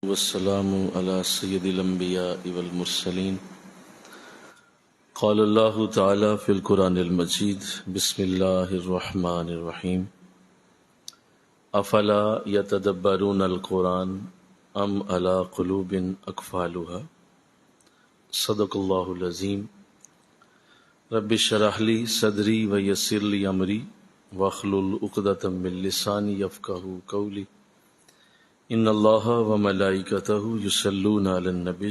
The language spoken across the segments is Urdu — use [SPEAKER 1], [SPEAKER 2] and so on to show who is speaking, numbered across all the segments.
[SPEAKER 1] والسلام على سيد الأنبياء والمرسلين. قال الله تعالى في القرآن المجيد: بسم الله الرحمن الرحيم. أفلا يتدبرون القرآن أم على قلوب أقفالها. صدق الله العظيم. رب اشرح لي صدري ويسر لي أمري واحلل عقدة من لساني يفقهوا قولي. ان اللہ و ملائکتہ یصلون علی النبی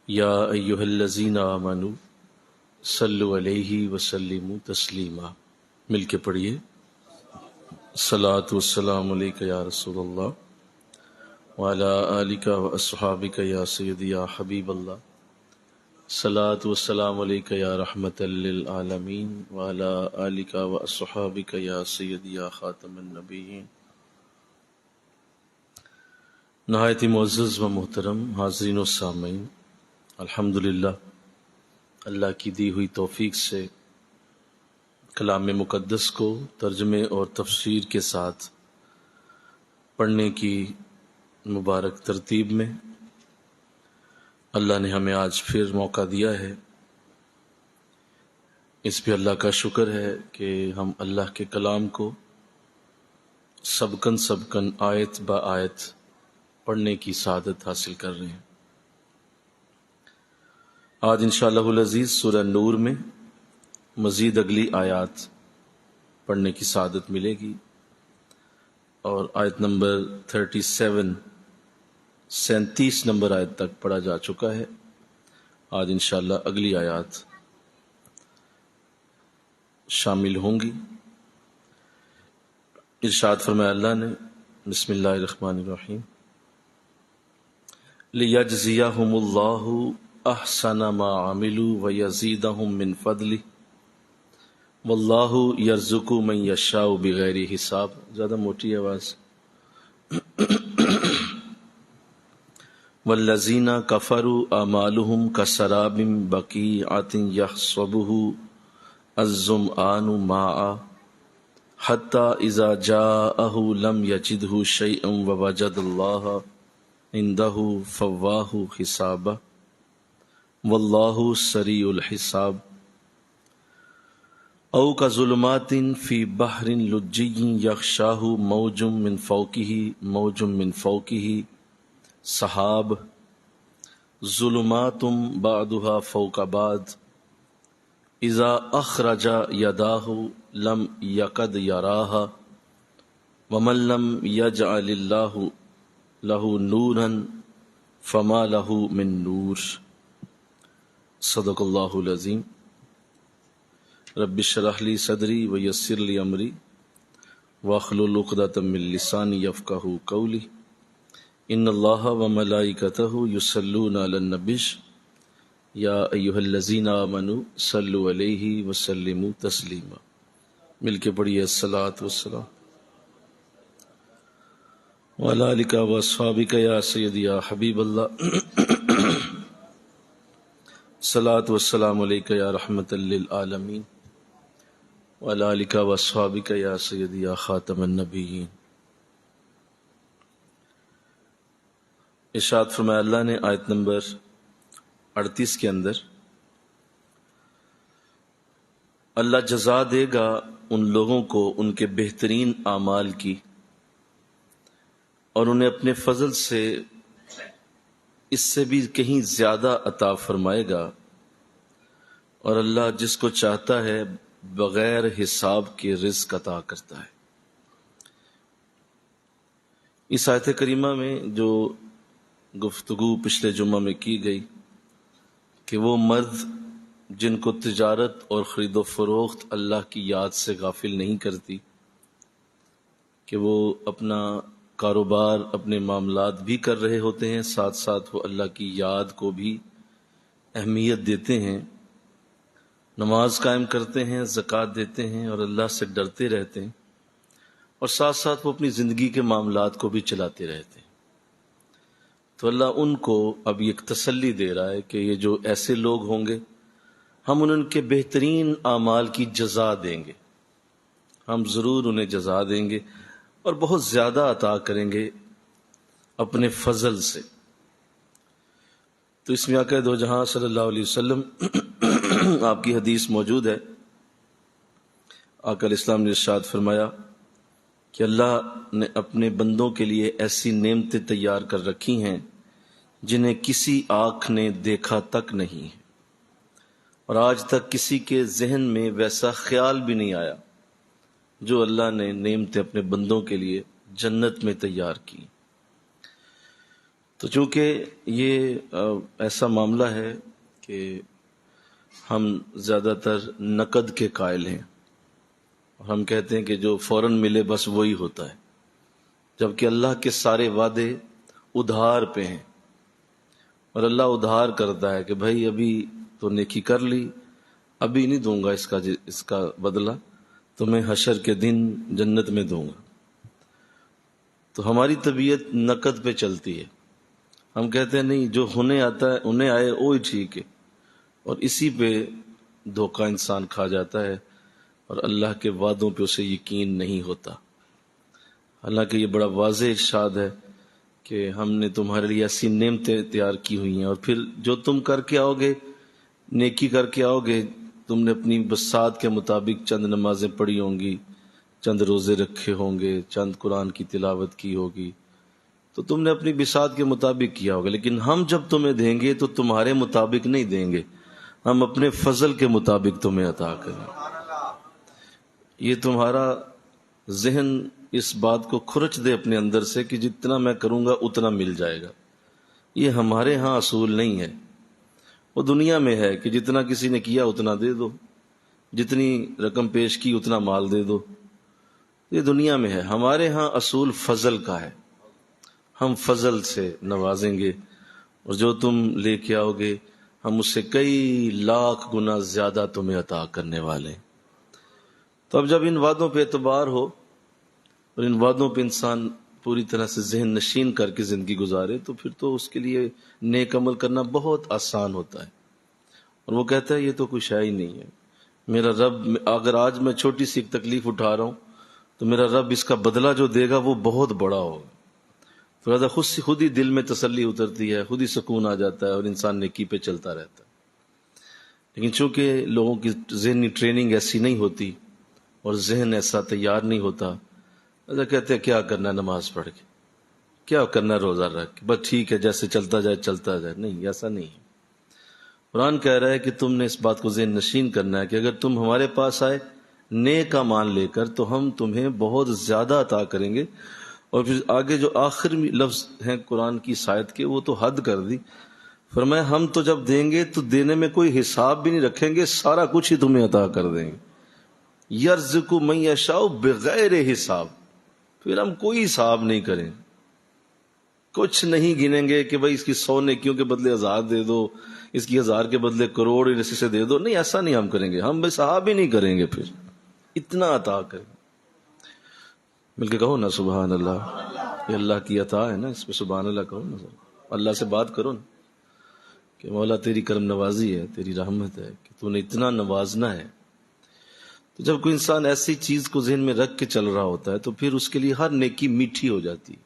[SPEAKER 1] یا ایھا الذین آمنوا صلوا علیہ وسلموا تسلیما. مل کے پڑھیے: الصلاۃ والسلام علیک یا رسول اللہ وعلی آلک واصحابک یا سیدی یا حبیب اللہ. الصلاۃ والسلام علیک یا رحمۃ للعالمین وعلی آلک واصحابک یا سیدی یا خاتم النبیین. نہایت ہی معزز و محترم حاضرین و سامعین، الحمدللہ اللہ کی دی ہوئی توفیق سے کلام مقدس کو ترجمے اور تفسیر کے ساتھ پڑھنے کی مبارک ترتیب میں اللہ نے ہمیں آج پھر موقع دیا ہے. اس پہ اللہ کا شکر ہے کہ ہم اللہ کے کلام کو سبکن آیت با آیت پڑھنے کی سعادت حاصل کر رہے ہیں. آج انشاءاللہ العزیز سورہ نور میں مزید اگلی آیات پڑھنے کی سعادت ملے گی، اور آیت نمبر 37 نمبر آیت تک پڑھا جا چکا ہے. آج انشاءاللہ اگلی آیات شامل ہوں گی. ارشاد فرمایا اللہ نے: بسم اللہ الرحمن الرحیم. لِيَجْزِيَهُمُ اللَّهُ أَحْسَنَ مَا عَمِلُوا وَيَزِيدَهُم مِّن فَضْلِهِ وَاللَّهُ يَرْزُقُ مَن يَشَاءُ بِغَيْرِ حساب. زیادہ موٹی آواز. وَالَّذِينَ كَفَرُوا أَعْمَالُهُمْ كَسَرَابٍ بَقِيعَةٍ يَحْسَبُهُ الظَّمْآنُ مَاءً حَتَّى إِذَا جَاءَهُ لَمْ يَجِدْهُ شَيْئًا وَوَجَدَ اللَّهَ عندہ فواہ حسابہ واللہ سریع الحساب. او کظلمات فی بحر لجی یغشاہ موج من فوقہ سحاب ظلمات بعضها فوق بعض اذا اخرج یداہ لم یکد یراہا ومن لم یجعل اللہ لہ نورا فما لہ من نور. صدق اللہ العظیم. رب اشرح لی صدری ویسر لی امری واحلل عقدۃ من لسانی یفقہوا قولی. ان اللہ و ملائکتہ یصلون علی النبی یا ایھا الذین آمنوا صلوا علیہ وسلموا تسلیما. مل کے پڑھیے: الصلاۃ والسلام وعلی آلک واصحابک یا سیدی یا حبیب اللہ. الصلاۃ والسلام علیک یا رحمۃ للعالمین وعلی آلک واصحابک یا سیدی یا خاتم النبیین. ارشاد فرمایا اللہ نے آیت نمبر 38 کے اندر: اللہ جزا دے گا ان لوگوں کو ان کے بہترین اعمال کی، اور انہیں اپنے فضل سے اس سے بھی کہیں زیادہ عطا فرمائے گا، اور اللہ جس کو چاہتا ہے بغیر حساب کے رزق عطا کرتا ہے. اس آیت کریمہ میں جو گفتگو پچھلے جمعہ میں کی گئی کہ وہ مرد جن کو تجارت اور خرید و فروخت اللہ کی یاد سے غافل نہیں کرتی، کہ وہ اپنا کاروبار اپنے معاملات بھی کر رہے ہوتے ہیں، ساتھ ساتھ وہ اللہ کی یاد کو بھی اہمیت دیتے ہیں، نماز قائم کرتے ہیں، زکوٰۃ دیتے ہیں اور اللہ سے ڈرتے رہتے ہیں، اور ساتھ ساتھ وہ اپنی زندگی کے معاملات کو بھی چلاتے رہتے ہیں. تو اللہ ان کو اب ایک تسلی دے رہا ہے کہ یہ جو ایسے لوگ ہوں گے ہم ان کے بہترین اعمال کی جزا دیں گے، ہم ضرور انہیں جزا دیں گے اور بہت زیادہ عطا کریں گے. اپنے فضل سے۔ تو اس میں آقا دو جہاں صلی اللہ علیہ وسلم آپ کی حدیث موجود ہے، آقا علیہ السلام نے ارشاد فرمایا کہ اللہ نے اپنے بندوں کے لیے ایسی نعمتیں تیار کر رکھی ہیں جنہیں کسی آنکھ نے دیکھا تک نہیں، اور آج تک کسی کے ذہن میں ویسا خیال بھی نہیں آیا جو اللہ نے نعمتیں اپنے بندوں کے لیے جنت میں تیار کی۔ تو چونکہ یہ ایسا معاملہ ہے کہ ہم زیادہ تر نقد کے قائل ہیں، اور ہم کہتے ہیں کہ جو فوراً ملے بس وہی ہوتا ہے، جبکہ اللہ کے سارے وعدے ادھار پہ ہیں، اور اللہ ادھار کرتا ہے کہ بھائی ابھی تو نیکی کر لی، ابھی نہیں دوں گا اس کا بدلہ، تمہیں حشر کے دن جنت میں دوں گا۔ تو ہماری طبیعت نقد پہ چلتی ہے، ہم کہتے ہیں نہیں جو ہونے آتا ہے انہیں آئے وہی ٹھیک ہے، اور اسی پہ دھوکہ انسان کھا جاتا ہے، اور اللہ کے وعدوں پہ اسے یقین نہیں ہوتا۔ حالانکہ یہ بڑا واضح ارشاد ہے کہ ہم نے تمہارے لیے ایسی نعمتیں تیار کی ہوئی ہیں، اور پھر جو تم کر کے آؤ گے، نیکی کر کے آؤ گے، تم نے اپنی بساط کے مطابق چند نمازیں پڑھی ہوں گی، چند روزے رکھے ہوں گے، چند قرآن کی تلاوت کی ہوگی، تو تم نے اپنی بساط کے مطابق کیا ہوگا، لیکن ہم جب تمہیں دیں گے تو تمہارے مطابق نہیں دیں گے، ہم اپنے فضل کے مطابق تمہیں عطا کریں۔ یہ تمہارا ذہن اس بات کو کھرچ دے اپنے اندر سے کہ جتنا میں کروں گا اتنا مل جائے گا۔ یہ ہمارے ہاں اصول نہیں ہے، وہ دنیا میں ہے کہ جتنا کسی نے کیا اتنا دے دو، جتنی رقم پیش کی اتنا مال دے دو، یہ دنیا میں ہے۔ ہمارے ہاں اصول فضل کا ہے، ہم فضل سے نوازیں گے، اور جو تم لے کے آؤ گے ہم اس سے کئی لاکھ گنا زیادہ تمہیں عطا کرنے والے ہیں۔ تو اب جب ان وعدوں پہ اعتبار ہو اور ان وعدوں پہ انسان پوری طرح سے ذہن نشین کر کے زندگی گزارے، تو پھر تو اس کے لیے نیک عمل کرنا بہت آسان ہوتا ہے، اور وہ کہتا ہے یہ تو کوئی شے ہی نہیں ہے، میرا رب اگر آج میں چھوٹی سی ایک تکلیف اٹھا رہا ہوں تو میرا رب اس کا بدلہ جو دے گا وہ بہت بڑا ہوگا۔ تو لہٰذا خود ہی دل میں تسلی اترتی ہے، خود ہی سکون آ جاتا ہے، اور انسان نیکی پہ چلتا رہتا ہے۔ لیکن چونکہ لوگوں کی ذہنی ٹریننگ ایسی نہیں ہوتی اور ذہن ایسا تیار نہیں ہوتا، لہٰذا کہتے ہیں کیا کرنا نماز پڑھ کے، کیا کرنا روزہ رکھ کے، بس ٹھیک ہے جیسے چلتا جائے چلتا جائے۔ نہیں، ایسا نہیں ہے۔ قرآن کہہ رہا ہے کہ تم نے اس بات کو ذہن نشین کرنا ہے کہ اگر تم ہمارے پاس آئے نیک اعمال لے کر تو ہم تمہیں بہت زیادہ عطا کریں گے۔ اور پھر آگے جو آخری لفظ ہیں قرآن کی آیت کے، وہ تو حد کر دی، فرمایا ہم تو جب دیں گے تو دینے میں کوئی حساب بھی نہیں رکھیں گے، سارا کچھ ہی تمہیں عطا کر دیں گے۔ یرزق من یشاء بغیر حساب، پھر ہم کوئی حساب نہیں کریں، کچھ نہیں گنیں گے کہ بھائی اس کی 100 نیکیوں کے بدلے 1000 دے دو، اس کی 1000 کے بدلے کروڑ اسی سے دے دو، نہیں، ایسا نہیں ہم کریں گے، ہم حساب ہی نہیں کریں گے، پھر اتنا عطا کریں۔ مل کے کہو نا سبحان اللہ، یہ اللہ کی عطا ہے نا، اس پہ سبحان اللہ کہو نا، اللہ سے بات کرو نا کہ مولا تیری کرم نوازی ہے، تیری رحمت ہے کہ تو نے اتنا نوازنا ہے۔ تو جب کوئی انسان ایسی چیز کو ذہن میں رکھ کے چل رہا ہوتا ہے تو پھر اس کے لیے ہر نیکی میٹھی ہو جاتی ہے،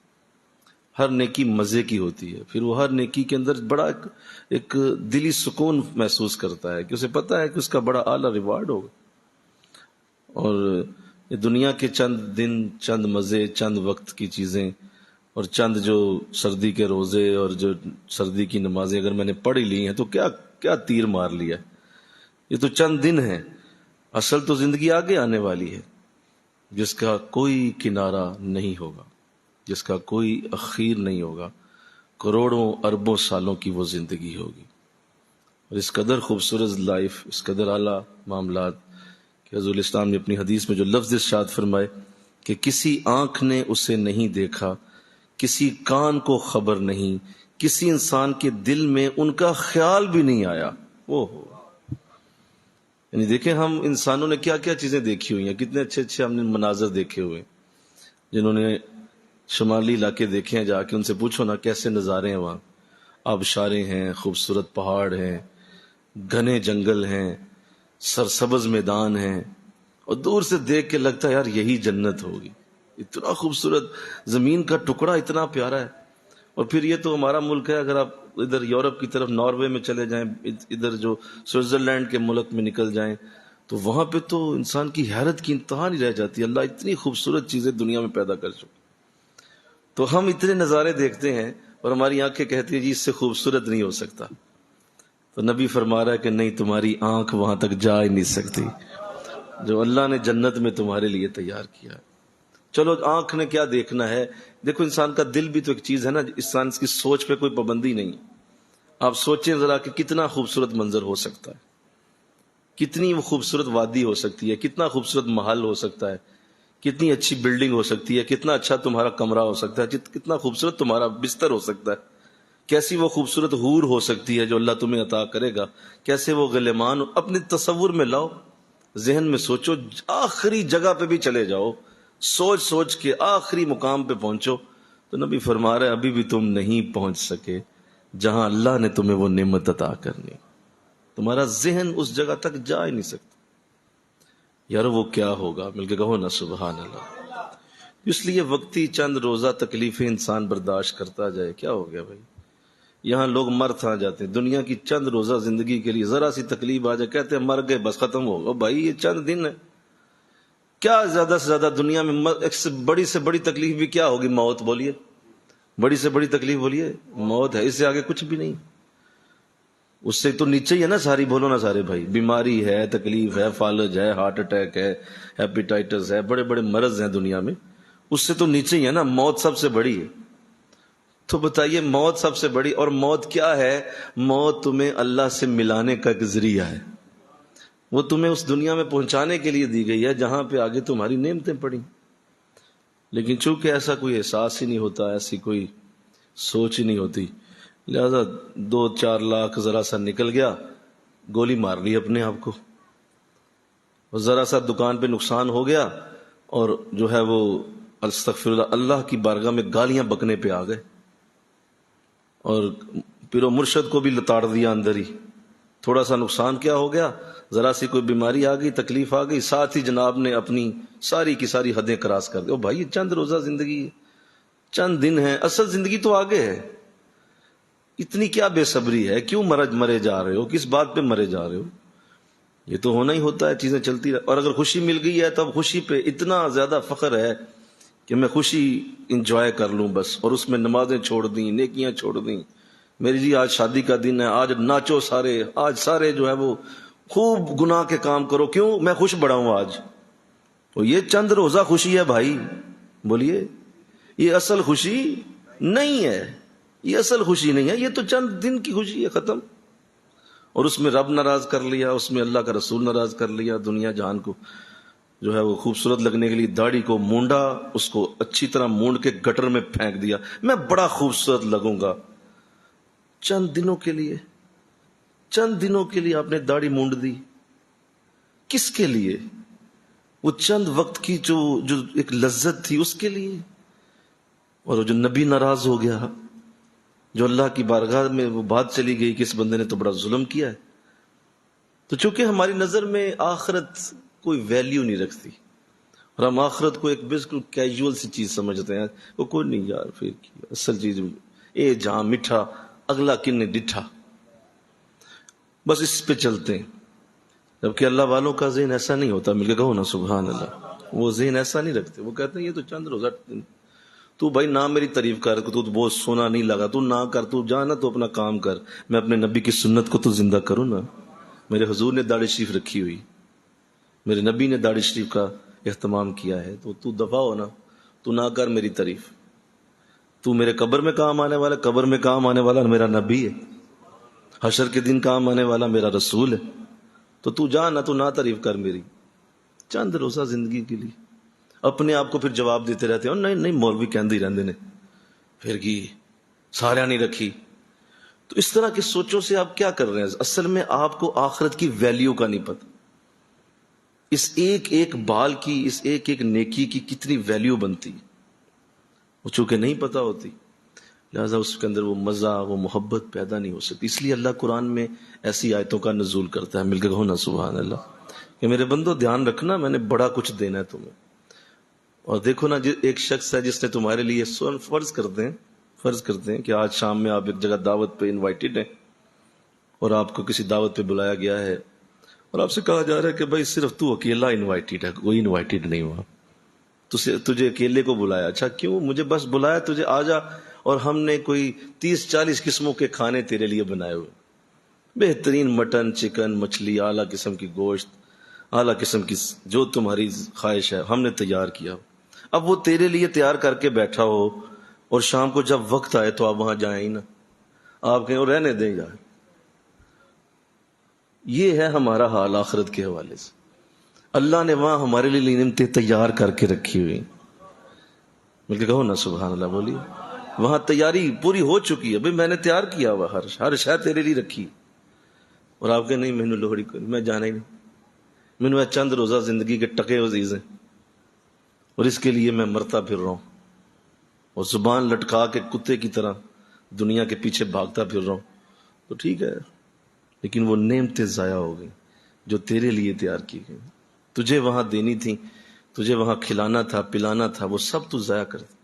[SPEAKER 1] ہر نیکی مزے کی ہوتی ہے، پھر وہ ہر نیکی کے اندر بڑا ایک دلی سکون محسوس کرتا ہے کہ اسے پتا ہے کہ اس کا بڑا اعلیٰ ریوارڈ ہوگا۔ اور یہ دنیا کے چند دن، چند مزے، چند وقت کی چیزیں، اور چند جو سردی کے روزے اور جو سردی کی نمازیں اگر میں نے پڑھ ہی لی ہیں تو کیا تیر مار لیا، یہ تو چند دن ہیں، اصل تو زندگی آگے آنے والی ہے جس کا کوئی کنارہ نہیں ہوگا، جس کا کوئی اخیر نہیں ہوگا، کروڑوں اربوں سالوں کی وہ زندگی ہوگی۔ اور اس قدر خوبصورت لائف، اس قدر اعلیٰ معاملات کہ حضور اسلام نے اپنی حدیث میں جو لفظ ارشاد فرمائے کہ کسی آنکھ نے اسے نہیں دیکھا، کسی کان کو خبر نہیں، کسی انسان کے دل میں ان کا خیال بھی نہیں آیا۔ یعنی دیکھیں ہم انسانوں نے کیا کیا چیزیں دیکھی ہوئی ہیں، کتنے اچھے اچھے ہم نے مناظر دیکھے ہوئے، جنہوں نے شمالی علاقے دیکھے ہیں، جا کے ان سے پوچھو نا کیسے نظارے ہیں وہاں، آبشاریں ہیں، خوبصورت پہاڑ ہیں، گھنے جنگل ہیں، سرسبز میدان ہیں، اور دور سے دیکھ کے لگتا ہے یار یہی جنت ہوگی، اتنا خوبصورت زمین کا ٹکڑا اتنا پیارا ہے۔ اور پھر یہ تو ہمارا ملک ہے، اگر آپ ادھر یورپ کی طرف ناروے میں چلے جائیں، ادھر جو سوئٹزرلینڈ کے ملک میں نکل جائیں، تو وہاں پہ تو انسان کی حیرت کی انتہا نہیں رہ جاتی، اللہ اتنی خوبصورت چیزیں دنیا میں پیدا کر چکے، تو ہم اتنے نظارے دیکھتے ہیں اور ہماری آنکھیں کہتی ہیں جی اس سے خوبصورت نہیں ہو سکتا، تو نبی فرما رہا ہے کہ نہیں، تمہاری آنکھ وہاں تک جا ہی نہیں سکتی جو اللہ نے جنت میں تمہارے لیے تیار کیا ہے۔ چلو آنکھ نے کیا دیکھنا ہے، دیکھو انسان کا دل بھی تو ایک چیز ہے نا، انسان کی سوچ پہ کوئی پابندی نہیں۔ آپ سوچیں ذرا کہ کتنا خوبصورت منظر ہو سکتا ہے، کتنی وہ خوبصورت وادی ہو سکتی ہے، کتنا خوبصورت محل ہو سکتا ہے، کتنی اچھی بلڈنگ ہو سکتی ہے، کتنا اچھا تمہارا کمرہ ہو سکتا ہے، کتنا خوبصورت تمہارا بستر ہو سکتا ہے، کیسی وہ خوبصورت حور ہو سکتی ہے جو اللہ تمہیں عطا کرے گا، کیسے وہ غلیمان، اپنے تصور میں لاؤ، ذہن میں سوچو، آخری جگہ پہ بھی چلے جاؤ، سوچ سوچ کے آخری مقام پہ پہنچو، تو نبی فرما رہے ابھی بھی تم نہیں پہنچ سکے جہاں اللہ نے تمہیں وہ نعمت عطا کرنی، تمہارا ذہن اس جگہ تک جا ہی نہیں سکتا۔ یار وہ کیا ہوگا، مل کے کہو نا سبحان اللہ۔ اس لیے وقتی چند روزہ تکلیفیں انسان برداشت کرتا جائے، کیا ہو گیا بھائی، یہاں لوگ مر تھا جاتے ہیں، دنیا کی چند روزہ زندگی کے لیے ذرا سی تکلیف آ جائے کہتے ہیں مر گئے بس ختم ہو گا، بھائی یہ چند دن ہے، کیا زیادہ سے زیادہ دنیا میں ایک سے بڑی تکلیف بھی کیا ہوگی، موت، بولیے، بڑی سے بڑی تکلیف بولیے موت ہے، اس سے آگے کچھ بھی نہیں، اس سے تو نیچے ہی ہے نا ساری، بولو نا سارے بھائی، بیماری ہے، تکلیف ہے، فالج ہے، ہارٹ اٹیک ہے، ہیپیٹائٹس ہے، بڑے بڑے مرض ہیں دنیا میں، اس سے تو نیچے ہی ہے نا، موت سب سے بڑی ہے۔ تو بتائیے موت سب سے بڑی، اور موت کیا ہے، موت تمہیں اللہ سے ملانے کا ایک ذریعہ ہے، وہ تمہیں اس دنیا میں پہنچانے کے لیے دی گئی ہے جہاں پہ آگے تمہاری نعمتیں پڑی، لیکن چونکہ ایسا کوئی احساس ہی نہیں ہوتا، ایسی کوئی سوچ ہی نہیں ہوتی، لہذا 2-4 لاکھ ذرا سا نکل گیا، گولی مار لی اپنے آپ کو، اور ذرا سا دکان پہ نقصان ہو گیا اور جو ہے وہ استغفر اللہ، اللہ کی بارگاہ میں گالیاں بکنے پہ آ گئے، اور پیر و مرشد کو بھی لتاڑ دیا اندر ہی، تھوڑا سا نقصان کیا ہو گیا، ذرا سی کوئی بیماری آ گئی، تکلیف آ گئی، ساتھ ہی جناب نے اپنی ساری کی ساری حدیں کراس کر دی۔ او بھائی یہ چند روزہ زندگی ہے، چند دن ہے، اصل زندگی تو آگے ہے، اتنی کیا بے صبری ہے، کیوں مرے جا رہے ہو، کس بات پہ مرے جا رہے ہو، یہ تو ہونا ہی ہوتا ہے، چیزیں چلتی رہ، اور اگر خوشی مل گئی ہے تو اب خوشی پہ اتنا زیادہ فخر ہے کہ میں خوشی انجوائے کر لوں بس، اور اس میں نمازیں چھوڑ دیں، نیکیاں چھوڑ دیں، میری جی آج شادی کا دن ہے، آج ناچو سارے، آج سارے جو ہے وہ خوب گناہ کے کام کرو، کیوں، میں خوش بڑا ہوں آج۔ تو یہ چند روزہ خوشی ہے بھائی، بولیے، یہ اصل خوشی نہیں ہے، یہ اصل خوشی نہیں ہے، یہ تو چند دن کی خوشی ہے، ختم، اور اس میں رب ناراض کر لیا، اس میں اللہ کا رسول ناراض کر لیا، دنیا جہان کو جو ہے وہ خوبصورت لگنے کے لیے داڑھی کو مونڈا، اس کو اچھی طرح مونڈ کے گٹر میں پھینک دیا، میں بڑا خوبصورت لگوں گا، چند دنوں کے لیے، چند دنوں کے لیے آپ نے داڑھی مونڈ دی، کس کے لیے، وہ چند وقت کی جو ایک لذت تھی اس کے لیے، اور جو نبی ناراض ہو گیا، جو اللہ کی بارگاہ میں وہ بات چلی گئی کہ اس بندے نے تو بڑا ظلم کیا ہے۔ تو چونکہ ہماری نظر میں آخرت کوئی ویلیو نہیں رکھتی، اور ہم آخرت کو ایک بالکل کیجول سی چیز سمجھتے ہیں، وہ کوئی نہیں یار، پھر کی اصل چیز اے جہاں میٹھا اگلا کن ڈٹھا، بس اس پہ چلتے ہیں، جبکہ اللہ والوں کا ذہن ایسا نہیں ہوتا، مل کے کہو نا سبحان اللہ، وہ ذہن ایسا نہیں رکھتے، وہ کہتے ہیں یہ تو چند روزہ، تو بھائی نہ میری تعریف کر، تو بہت سونا نہیں لگا، تو نہ کر، تو جا نا، تو اپنا کام کر، میں اپنے نبی کی سنت کو تو زندہ کروں نا، میرے حضور نے داڑھی شریف رکھی ہوئی، میرے نبی نے داڑھی شریف کا اہتمام کیا ہے، تو دفع ہو نا، تو نہ کر میری تعریف، تو میرے قبر میں کام آنے والا، قبر میں کام آنے والا میرا نبی ہے، حشر کے دن کام آنے والا میرا رسول ہے، تو جا نا، تو نہ تعریف کر میری، چند روزہ زندگی کے لیے اپنے آپ کو پھر جواب دیتے رہتے ہیں، نہیں نہیں مولوی کہندے ہی رہندے نے، پھر کی سارے نہیں رکھی۔ تو اس طرح کی سوچوں سے آپ کیا کر رہے ہیں، اصل میں آپ کو آخرت کی ویلیو کا نہیں پتہ، اس ایک ایک بال کی، اس ایک ایک نیکی کی کتنی ویلیو بنتی، وہ چونکہ نہیں پتہ ہوتی، لہذا اس کے اندر وہ مزہ، وہ محبت پیدا نہیں ہو سکتی۔ اس لیے اللہ قرآن میں ایسی آیتوں کا نزول کرتا ہے، مل کے کہو نا سبحان اللہ، کہ میرے بندو دھیان رکھنا، میں نے بڑا کچھ دینا ہے تمہیں، اور دیکھو نا ایک شخص ہے جس نے تمہارے لیے فرض کرتے ہیں فرض کرتے ہیں کہ آج شام میں آپ ایک جگہ دعوت پہ انوائٹڈ ہیں اور آپ کو کسی دعوت پہ بلایا گیا ہے اور آپ سے کہا جا رہا ہے کہ بھائی صرف تو اکیلا انوائٹڈ ہے، کوئی انوائٹڈ نہیں ہوا، تجھے اکیلے کو بلایا. اچھا کیوں؟ مجھے بس بلایا، تجھے آ جا. اور ہم نے کوئی 30-40 قسموں کے کھانے تیرے لیے بنائے ہوئے، بہترین مٹن، چکن، مچھلی، اعلیٰ قسم کی گوشت، اعلیٰ قسم کی جو تمہاری خواہش ہے ہم نے تیار کیا. اب وہ تیرے لیے تیار کر کے بیٹھا ہو اور شام کو جب وقت آئے تو آپ وہاں جائیں ہی نا، آپ کہیں اور رہنے دیں یار. یہ ہے ہمارا حال آخرت کے حوالے سے. اللہ نے وہاں ہمارے لیے نعمتیں تیار کر کے رکھی ہوئی. مل کے کہو نا سبحان اللہ، بولیے. وہاں تیاری پوری ہو چکی ہے، بھئی میں نے تیار کیا ہوا، ہر شے تیرے لیے رکھی. اور آپ کہ نہیں مینو لوہڑی کو میں جانا ہی نہیں، مینو چند روزہ زندگی کے ٹکے عزیز ہیں اور اس کے لیے میں مرتا پھر رہا ہوں اور زبان لٹکا کے کتے کی طرح دنیا کے پیچھے بھاگتا پھر رہا ہوں. تو ٹھیک ہے، لیکن وہ نعمتیں ضائع ہو گئی جو تیرے لیے تیار کی گئی، تجھے وہاں دینی تھی، تجھے وہاں کھلانا تھا، پلانا تھا، وہ سب تو ضائع کر دیا.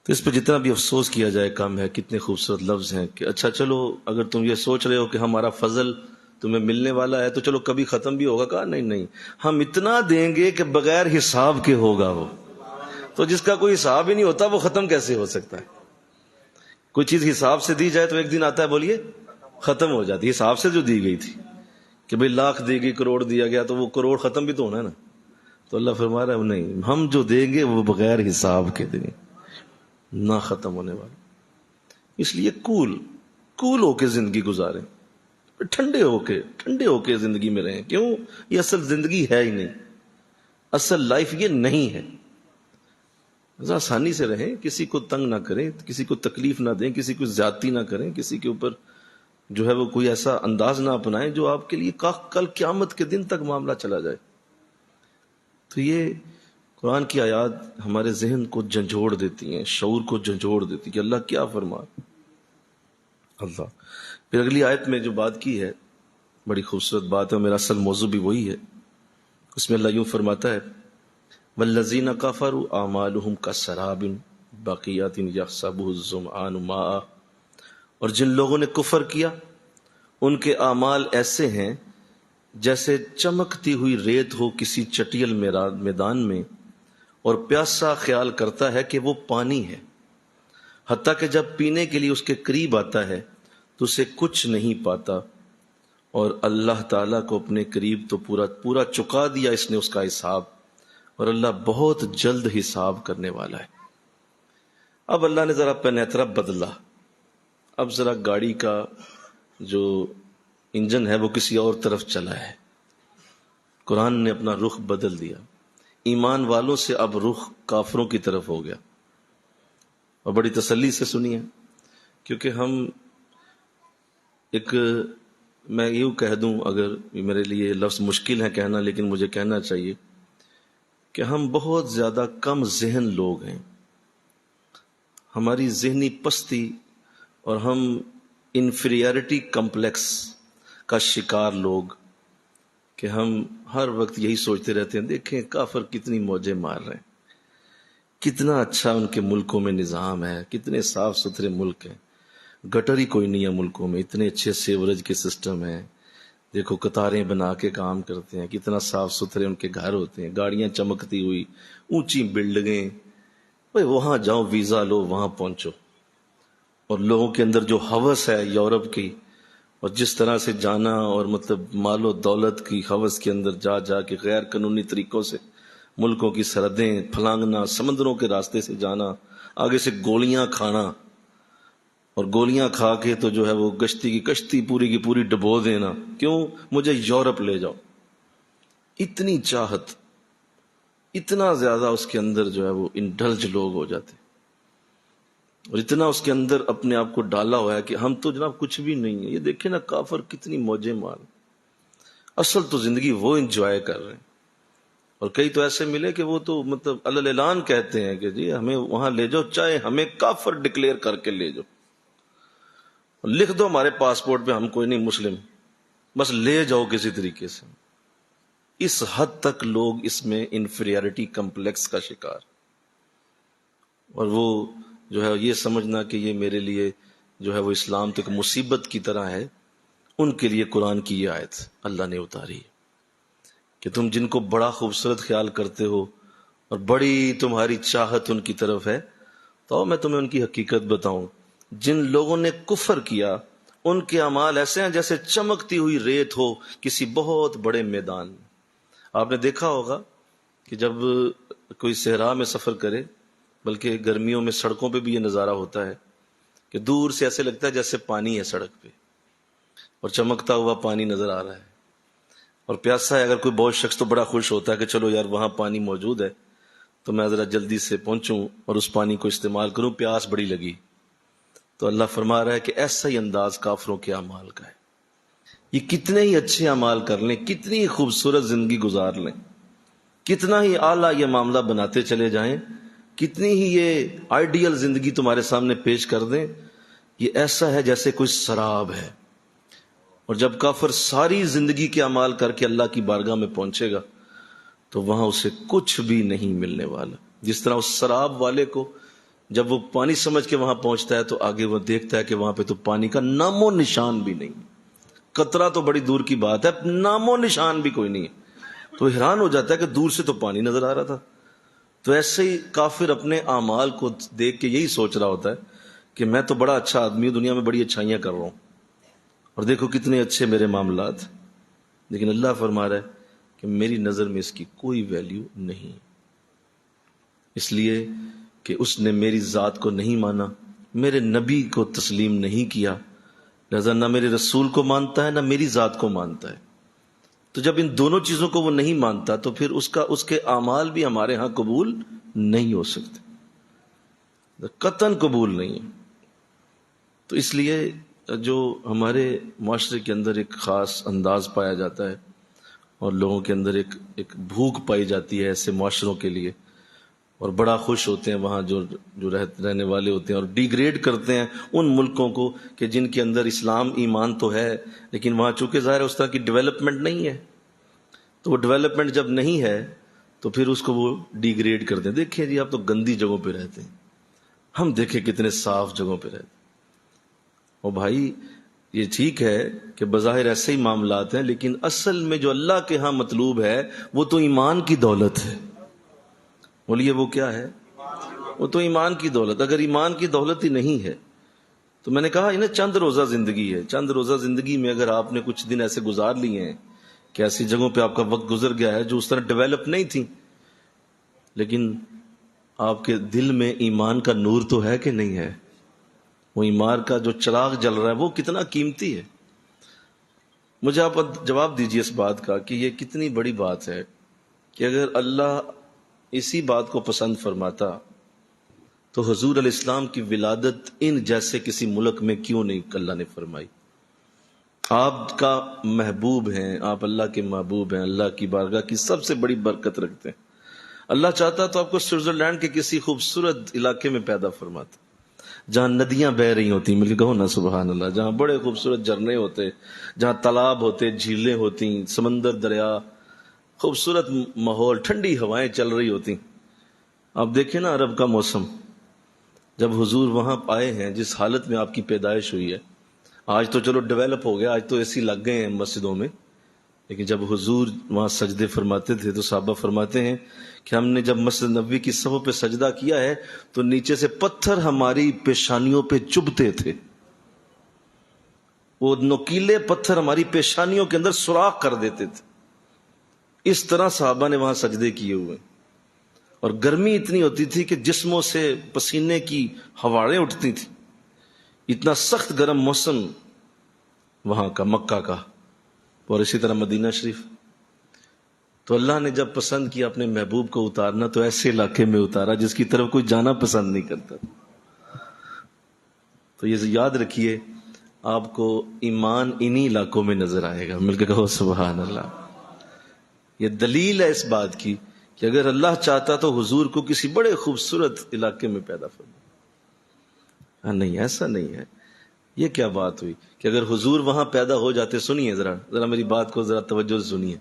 [SPEAKER 1] تو اس پہ جتنا بھی افسوس کیا جائے کم ہے. کتنے خوبصورت لفظ ہیں کہ اچھا چلو اگر تم یہ سوچ رہے ہو کہ ہمارا فضل تمہیں ملنے والا ہے تو چلو کبھی ختم بھی ہوگا. کہا نہیں، ہم اتنا دیں گے کہ بغیر حساب کے ہوگا. وہ تو جس کا کوئی حساب ہی نہیں ہوتا وہ ختم کیسے ہو سکتا ہے؟ کوئی چیز حساب سے دی جائے تو ایک دن آتا ہے بولیے ختم ہو جاتی. حساب سے جو دی گئی تھی کہ بھئی لاکھ دی گئی، کروڑ دیا گیا، تو وہ کروڑ ختم بھی تو ہونا ہے نا. تو اللہ فرما رہا ہے نہیں، ہم جو دیں گے وہ بغیر حساب کے دیں گے، نہ ختم ہونے والا. اس لیے کول ہو کے زندگی گزاریں، ٹھنڈے ہو کے زندگی میں رہیں. کیوں؟ یہ اصل زندگی ہے ہی نہیں، اصل لائف یہ نہیں ہے. آسانی سے رہیں، کسی کو تنگ نہ کریں، کسی کو تکلیف نہ دیں، کسی کو زیادتی نہ کریں، کسی کے اوپر جو ہے وہ کوئی ایسا انداز نہ اپنائیں جو آپ کے لیے کل قیامت کے دن تک معاملہ چلا جائے. تو یہ قرآن کی آیات ہمارے ذہن کو جھنجھوڑ دیتی ہیں، شعور کو جھنجھوڑ دیتی کہ اللہ کیا فرما. اللہ پھر اگلی آیت میں جو بات کی ہے بڑی خوبصورت بات ہے، میرا اصل موضوع بھی وہی ہے. اس میں اللہ یوں فرماتا ہے والذین کفروا اعمالهم کسراب بقیات یحسبہ الظمآن ماء. اور جن لوگوں نے کفر کیا ان کے اعمال ایسے ہیں جیسے چمکتی ہوئی ریت ہو کسی چٹیل میدان میں، اور پیاسا خیال کرتا ہے کہ وہ پانی ہے، حتیٰ کہ جب پینے کے لیے اس کے قریب آتا ہے تو اسے کچھ نہیں پاتا. اور اللہ تعالیٰ کو اپنے قریب تو پورا چکا دیا اس نے اس کا حساب، اور اللہ بہت جلد حساب کرنے والا ہے. اب اللہ نے ذرا پینیترا بدلا، اب ذرا گاڑی کا جو انجن ہے وہ کسی اور طرف چلا ہے. قرآن نے اپنا رخ بدل دیا، ایمان والوں سے اب رخ کافروں کی طرف ہو گیا. اور بڑی تسلی سے سنیے، کیونکہ ہم میں یوں کہہ دوں، اگر میرے لیے لفظ مشکل ہے کہنا لیکن مجھے کہنا چاہیے کہ ہم بہت زیادہ کم ذہن لوگ ہیں. ہماری ذہنی پستی اور ہم انفیریٹی کمپلیکس کا شکار لوگ کہ ہم ہر وقت یہی سوچتے رہتے ہیں دیکھیں کافر کتنی موجیں مار رہے ہیں، کتنا اچھا ان کے ملکوں میں نظام ہے، کتنے صاف ستھرے ملک ہیں، گٹر ہی کوئی نہیں ہے ملکوں میں، اتنے اچھے سیوریج کے سسٹم ہیں، دیکھو قطاریں بنا کے کام کرتے ہیں، کتنا صاف ستھرے ان کے گھر ہوتے ہیں، گاڑیاں چمکتی ہوئی، اونچی بلڈنگیں. بھئی وہاں جاؤ، ویزا لو، وہاں پہنچو. اور لوگوں کے اندر جو ہوس ہے یورپ کی، اور جس طرح سے جانا اور مطلب مال و دولت کی ہوس کے اندر جا کے غیر قانونی طریقوں سے ملکوں کی سرحدیں پھلانگنا، سمندروں کے راستے سے جانا، آگے سے گولیاں کھانا، اور گولیاں کھا کے تو جو ہے وہ گشتی کی کشتی پوری کی پوری ڈبو دینا. کیوں؟ مجھے یورپ لے جاؤ. اتنی چاہت، اتنا زیادہ اس کے اندر جو ہے وہ انڈلج لوگ ہو جاتے، اور اتنا اس کے اندر اپنے آپ کو ڈالا ہوا ہے کہ ہم تو جناب کچھ بھی نہیں ہے. یہ دیکھیں نا کافر کتنی موجیں مار، اصل تو زندگی وہ انجوائے کر رہے ہیں. اور کئی تو ایسے ملے کہ وہ تو مطلب اعلان کہتے ہیں کہ جی ہمیں وہاں لے جاؤ، چاہے ہمیں کافر ڈکلیئر کر کے لے جاؤ، لکھ دو ہمارے پاسپورٹ پہ ہم کوئی نہیں مسلم، بس لے جاؤ کسی طریقے سے. اس حد تک لوگ اس میں انفیریٹی کمپلیکس کا شکار. اور وہ جو ہے یہ سمجھنا کہ یہ میرے لیے جو ہے وہ اسلام تو ایک مصیبت کی طرح ہے، ان کے لیے قرآن کی یہ آیت اللہ نے اتاری کہ تم جن کو بڑا خوبصورت خیال کرتے ہو اور بڑی تمہاری چاہت ان کی طرف ہے، تو میں تمہیں ان کی حقیقت بتاؤں، جن لوگوں نے کفر کیا ان کے اعمال ایسے ہیں جیسے چمکتی ہوئی ریت ہو کسی بہت بڑے میدان میں۔ آپ نے دیکھا ہوگا کہ جب کوئی صحرا میں سفر کرے، بلکہ گرمیوں میں سڑکوں پہ بھی یہ نظارہ ہوتا ہے کہ دور سے ایسے لگتا ہے جیسے پانی ہے سڑک پہ اور چمکتا ہوا پانی نظر آ رہا ہے، اور پیاسا ہے اگر کوئی بہت شخص تو بڑا خوش ہوتا ہے کہ چلو یار وہاں پانی موجود ہے تو میں ذرا جلدی سے پہنچوں اور اس پانی کو استعمال کروں، پیاس بڑی لگی۔ تو اللہ فرما رہا ہے کہ ایسا ہی انداز کافروں کے اعمال کا ہے، یہ کتنے ہی اچھے اعمال کر لیں، کتنی ہی خوبصورت زندگی گزار لیں، کتنا ہی اعلیٰ یہ معاملہ بناتے چلے جائیں، کتنی ہی یہ آئیڈیل زندگی تمہارے سامنے پیش کر دیں، یہ ایسا ہے جیسے کوئی سراب ہے۔ اور جب کافر ساری زندگی کے اعمال کر کے اللہ کی بارگاہ میں پہنچے گا تو وہاں اسے کچھ بھی نہیں ملنے والا۔ جس طرح اس سراب والے کو جب وہ پانی سمجھ کے وہاں پہنچتا ہے تو آگے وہ دیکھتا ہے کہ وہاں پہ تو پانی کا نام و نشان بھی نہیں، قطرہ تو بڑی دور کی بات ہے، نام و نشان بھی کوئی نہیں ہے، تو حیران ہو جاتا ہے کہ دور سے تو پانی نظر آ رہا تھا۔ تو ایسے ہی کافر اپنے اعمال کو دیکھ کے یہی سوچ رہا ہوتا ہے کہ میں تو بڑا اچھا آدمی ہوں، دنیا میں بڑی اچھائیاں کر رہا ہوں اور دیکھو کتنے اچھے میرے معاملات، لیکن اللہ فرما رہا ہے کہ میری نظر میں اس کی کوئی ویلیو نہیں، اس لیے کہ اس نے میری ذات کو نہیں مانا، میرے نبی کو تسلیم نہیں کیا، لہذا نہ میرے رسول کو مانتا ہے نہ میری ذات کو مانتا ہے۔ تو جب ان دونوں چیزوں کو وہ نہیں مانتا تو پھر اس کے اعمال بھی ہمارے ہاں قبول نہیں ہو سکتے، قطعاً قبول نہیں ہے۔ تو اس لیے جو ہمارے معاشرے کے اندر ایک خاص انداز پایا جاتا ہے اور لوگوں کے اندر ایک بھوک پائی جاتی ہے ایسے معاشروں کے لیے، اور بڑا خوش ہوتے ہیں وہاں جو رہنے والے ہوتے ہیں، اور ڈیگریڈ کرتے ہیں ان ملکوں کو کہ جن کے اندر اسلام ایمان تو ہے لیکن وہاں چونکہ ظاہر ہے اس طرح کی ڈیولپمنٹ نہیں ہے، تو وہ ڈیولپمنٹ جب نہیں ہے تو پھر اس کو وہ ڈیگریڈ کرتے ہیں۔ دیکھیں جی آپ تو گندی جگہوں پہ رہتے ہیں، ہم دیکھیں کتنے صاف جگہوں پہ رہتے ہیں۔ اور بھائی یہ ٹھیک ہے کہ بظاہر ایسے ہی معاملات ہیں، لیکن اصل میں جو اللہ کے ہاں مطلوب ہے وہ تو ایمان کی دولت ہے۔ بولیے وہ کیا ہے؟ وہ تو ایمان کی دولت۔ اگر ایمان کی دولت ہی نہیں ہے تو میں نے کہا یہ نا چند روزہ زندگی ہے، چند روزہ زندگی میں اگر آپ نے کچھ دن ایسے گزار لیے ہیں کہ ایسی جگہوں پہ آپ کا وقت گزر گیا ہے جو اس طرح ڈیولپ نہیں تھی، لیکن آپ کے دل میں ایمان کا نور تو ہے کہ نہیں ہے؟ وہ ایمان کا جو چراغ جل رہا ہے وہ کتنا قیمتی ہے۔ مجھے آپ جواب دیجئے اس بات کا کہ یہ کتنی بڑی بات ہے کہ اگر اللہ اسی بات کو پسند فرماتا تو حضور علیہ السلام کی ولادت ان جیسے کسی ملک میں کیوں نہیں اللہ نے فرمائی؟ آپ کا محبوب ہیں، آپ اللہ کے محبوب ہیں، اللہ کی بارگاہ کی سب سے بڑی برکت رکھتے ہیں۔ اللہ چاہتا تو آپ کو سوئٹزرلینڈ کے کسی خوبصورت علاقے میں پیدا فرماتا جہاں ندیاں بہ رہی ہوتی، مل کے کہو نا سبحان اللہ، جہاں بڑے خوبصورت جھرنے ہوتے، جہاں تالاب ہوتے، جھیلیں ہوتی، سمندر، دریا، خوبصورت ماحول، ٹھنڈی ہوائیں چل رہی ہوتی۔ آپ دیکھیں نا عرب کا موسم، جب حضور وہاں آئے ہیں جس حالت میں آپ کی پیدائش ہوئی ہے، آج تو چلو ڈیولپ ہو گیا، آج تو اے سی لگ گئے ہیں مسجدوں میں، لیکن جب حضور وہاں سجدے فرماتے تھے تو صحابہ فرماتے ہیں کہ ہم نے جب مسجد نبوی کی صفوں پہ سجدہ کیا ہے تو نیچے سے پتھر ہماری پیشانیوں پہ چبھتے تھے، وہ نوکیلے پتھر ہماری پیشانیوں کے اندر سوراخ کر دیتے تھے۔ اس طرح صحابہ نے وہاں سجدے کیے ہوئے، اور گرمی اتنی ہوتی تھی کہ جسموں سے پسینے کی ہوائیں اٹھتی تھیں، اتنا سخت گرم موسم وہاں کا، مکہ کا، اور اسی طرح مدینہ شریف۔ تو اللہ نے جب پسند کیا اپنے محبوب کو اتارنا تو ایسے علاقے میں اتارا جس کی طرف کوئی جانا پسند نہیں کرتا۔ تو یہ یاد رکھیے، آپ کو ایمان انہی علاقوں میں نظر آئے گا، مل کے کہو سبحان اللہ۔ یہ دلیل ہے اس بات کی کہ اگر اللہ چاہتا تو حضور کو کسی بڑے خوبصورت علاقے میں پیدا فرما، نہیں ایسا نہیں ہے۔ یہ کیا بات ہوئی کہ اگر حضور وہاں پیدا ہو جاتے، سنیے ذرا میری بات کو ذرا توجہ سے سنیے،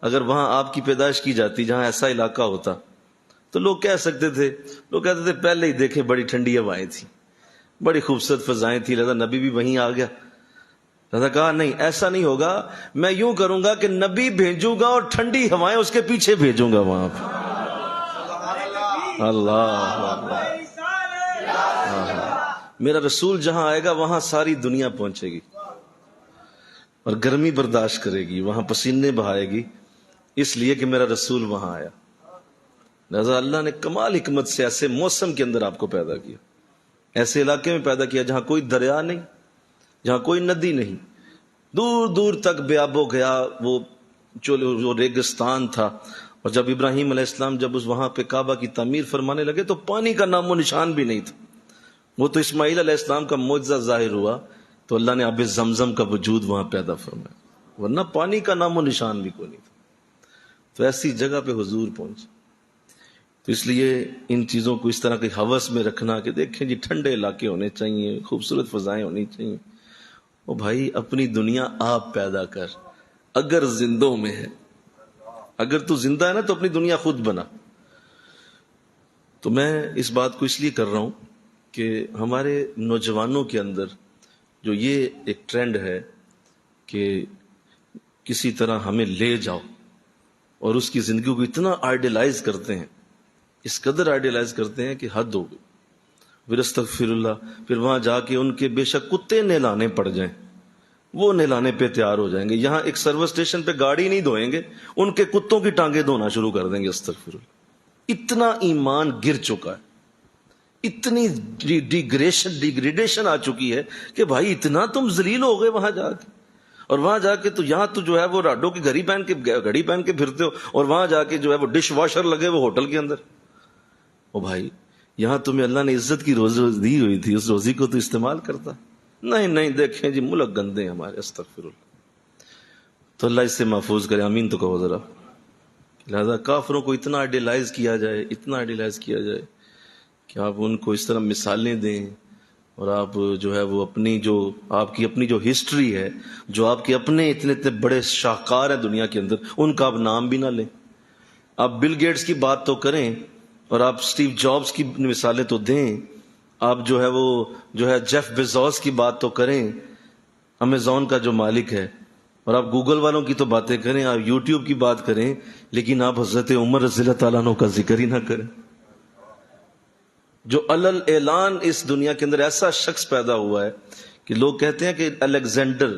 [SPEAKER 1] اگر وہاں آپ کی پیدائش کی جاتی جہاں ایسا علاقہ ہوتا تو لوگ کہہ سکتے تھے، لوگ کہتے تھے پہلے ہی دیکھیں بڑی ٹھنڈی ہوائیں تھیں، بڑی خوبصورت فضائیں تھیں، لہذا نبی بھی وہیں آ گیا۔ لہذا کہا نہیں، ایسا نہیں ہوگا، میں یوں کروں گا کہ نبی بھیجوں گا اور ٹھنڈی ہوائیں اس کے پیچھے بھیجوں گا وہاں پہ۔ اللہ میرا رسول جہاں آئے گا وہاں ساری دنیا پہنچے گی اور گرمی برداشت کرے گی، وہاں پسینے بہائے گی، اس لیے کہ میرا رسول وہاں آیا۔ لہذا اللہ نے کمال حکمت سے ایسے موسم کے اندر آپ کو پیدا کیا، ایسے علاقے میں پیدا کیا جہاں کوئی دریا نہیں، جہاں کوئی ندی نہیں، دور دور تک بیاب و گیا وہ جو ریگستان تھا۔ اور جب ابراہیم علیہ السلام جب اس وہاں پہ کعبہ کی تعمیر فرمانے لگے تو پانی کا نام و نشان بھی نہیں تھا۔ وہ تو اسماعیل علیہ السلام کا معجزہ ظاہر ہوا تو اللہ نے آب زمزم کا وجود وہاں پیدا فرمایا، ورنہ پانی کا نام و نشان بھی کوئی نہیں تھا۔ تو ایسی جگہ پہ حضور پہنچے۔ تو اس لیے ان چیزوں کو اس طرح کی ہوس میں رکھنا کہ دیکھیں جی ٹھنڈے علاقے ہونے چاہیے، خوبصورت فضائیں ہونی چاہیے۔ او بھائی اپنی دنیا آپ پیدا کر، اگر زندوں میں ہے، اگر تو زندہ ہے نا تو اپنی دنیا خود بنا۔ تو میں اس بات کو اس لیے کر رہا ہوں کہ ہمارے نوجوانوں کے اندر جو یہ ایک ٹرینڈ ہے کہ کسی طرح ہمیں لے جاؤ اور اس کی زندگی کو اتنا آئیڈیلائز کرتے ہیں، اس قدر آئیڈیلائز کرتے ہیں کہ حد ہو گئی۔ پھر استغفر اللہ، پھر وہاں جا کے ان کے بے شک کتے نہلانے پڑ جائیں، وہ نہلانے پہ تیار ہو جائیں گے۔ یہاں ایک سروس اسٹیشن پہ گاڑی نہیں دھوئیں گے، ان کے کتوں کی ٹانگیں دھونا شروع کر دیں گے۔ استغفر اللہ، اتنا ایمان گر چکا ہے، اتنی ڈیگریڈیشن آ چکی ہے کہ بھائی اتنا تم ذلیل ہو گئے وہاں جا کے، اور وہاں جا کے تو یہاں تو جو ہے وہ راڈو کی گھڑی پہن کے پھرتے ہو، اور وہاں جا کے جو ہے وہ ڈش واشر لگے وہ ہوٹل کے اندر۔ او بھائی یہاں تمہیں اللہ نے عزت کی روزی دی ہوئی تھی، اس روزی کو تو استعمال کرتا نہیں۔ نہیں دیکھیں جی ملک گندے ہیں ہمارے، استغفر اللہ۔ تو اللہ اس سے محفوظ کرے، آمین تو کہو ذرا۔ لہذا کافروں کو اتنا آئیڈیلائز کیا جائے، اتنا آئیڈیلائز کیا جائے کہ آپ ان کو اس طرح مثالیں دیں، اور آپ جو ہے وہ اپنی جو آپ کی اپنی جو ہسٹری ہے، جو آپ کے اپنے اتنے بڑے شاہکار ہیں دنیا کے اندر، ان کا آپ نام بھی نہ لیں۔ آپ بل گیٹس کی بات تو کریں، اور آپ سٹیو جابز کی مثالیں تو دیں، آپ جو ہے وہ جو ہے جیف بیزوس کی بات تو کریں، امیزون کا جو مالک ہے، اور آپ گوگل والوں کی تو باتیں کریں، آپ یوٹیوب کی بات کریں، لیکن آپ حضرت عمر رضی اللہ تعالیٰ عنہ کا ذکر ہی نہ کریں، جو علل اعلان اس دنیا کے اندر ایسا شخص پیدا ہوا ہے کہ لوگ کہتے ہیں کہ الیگزینڈر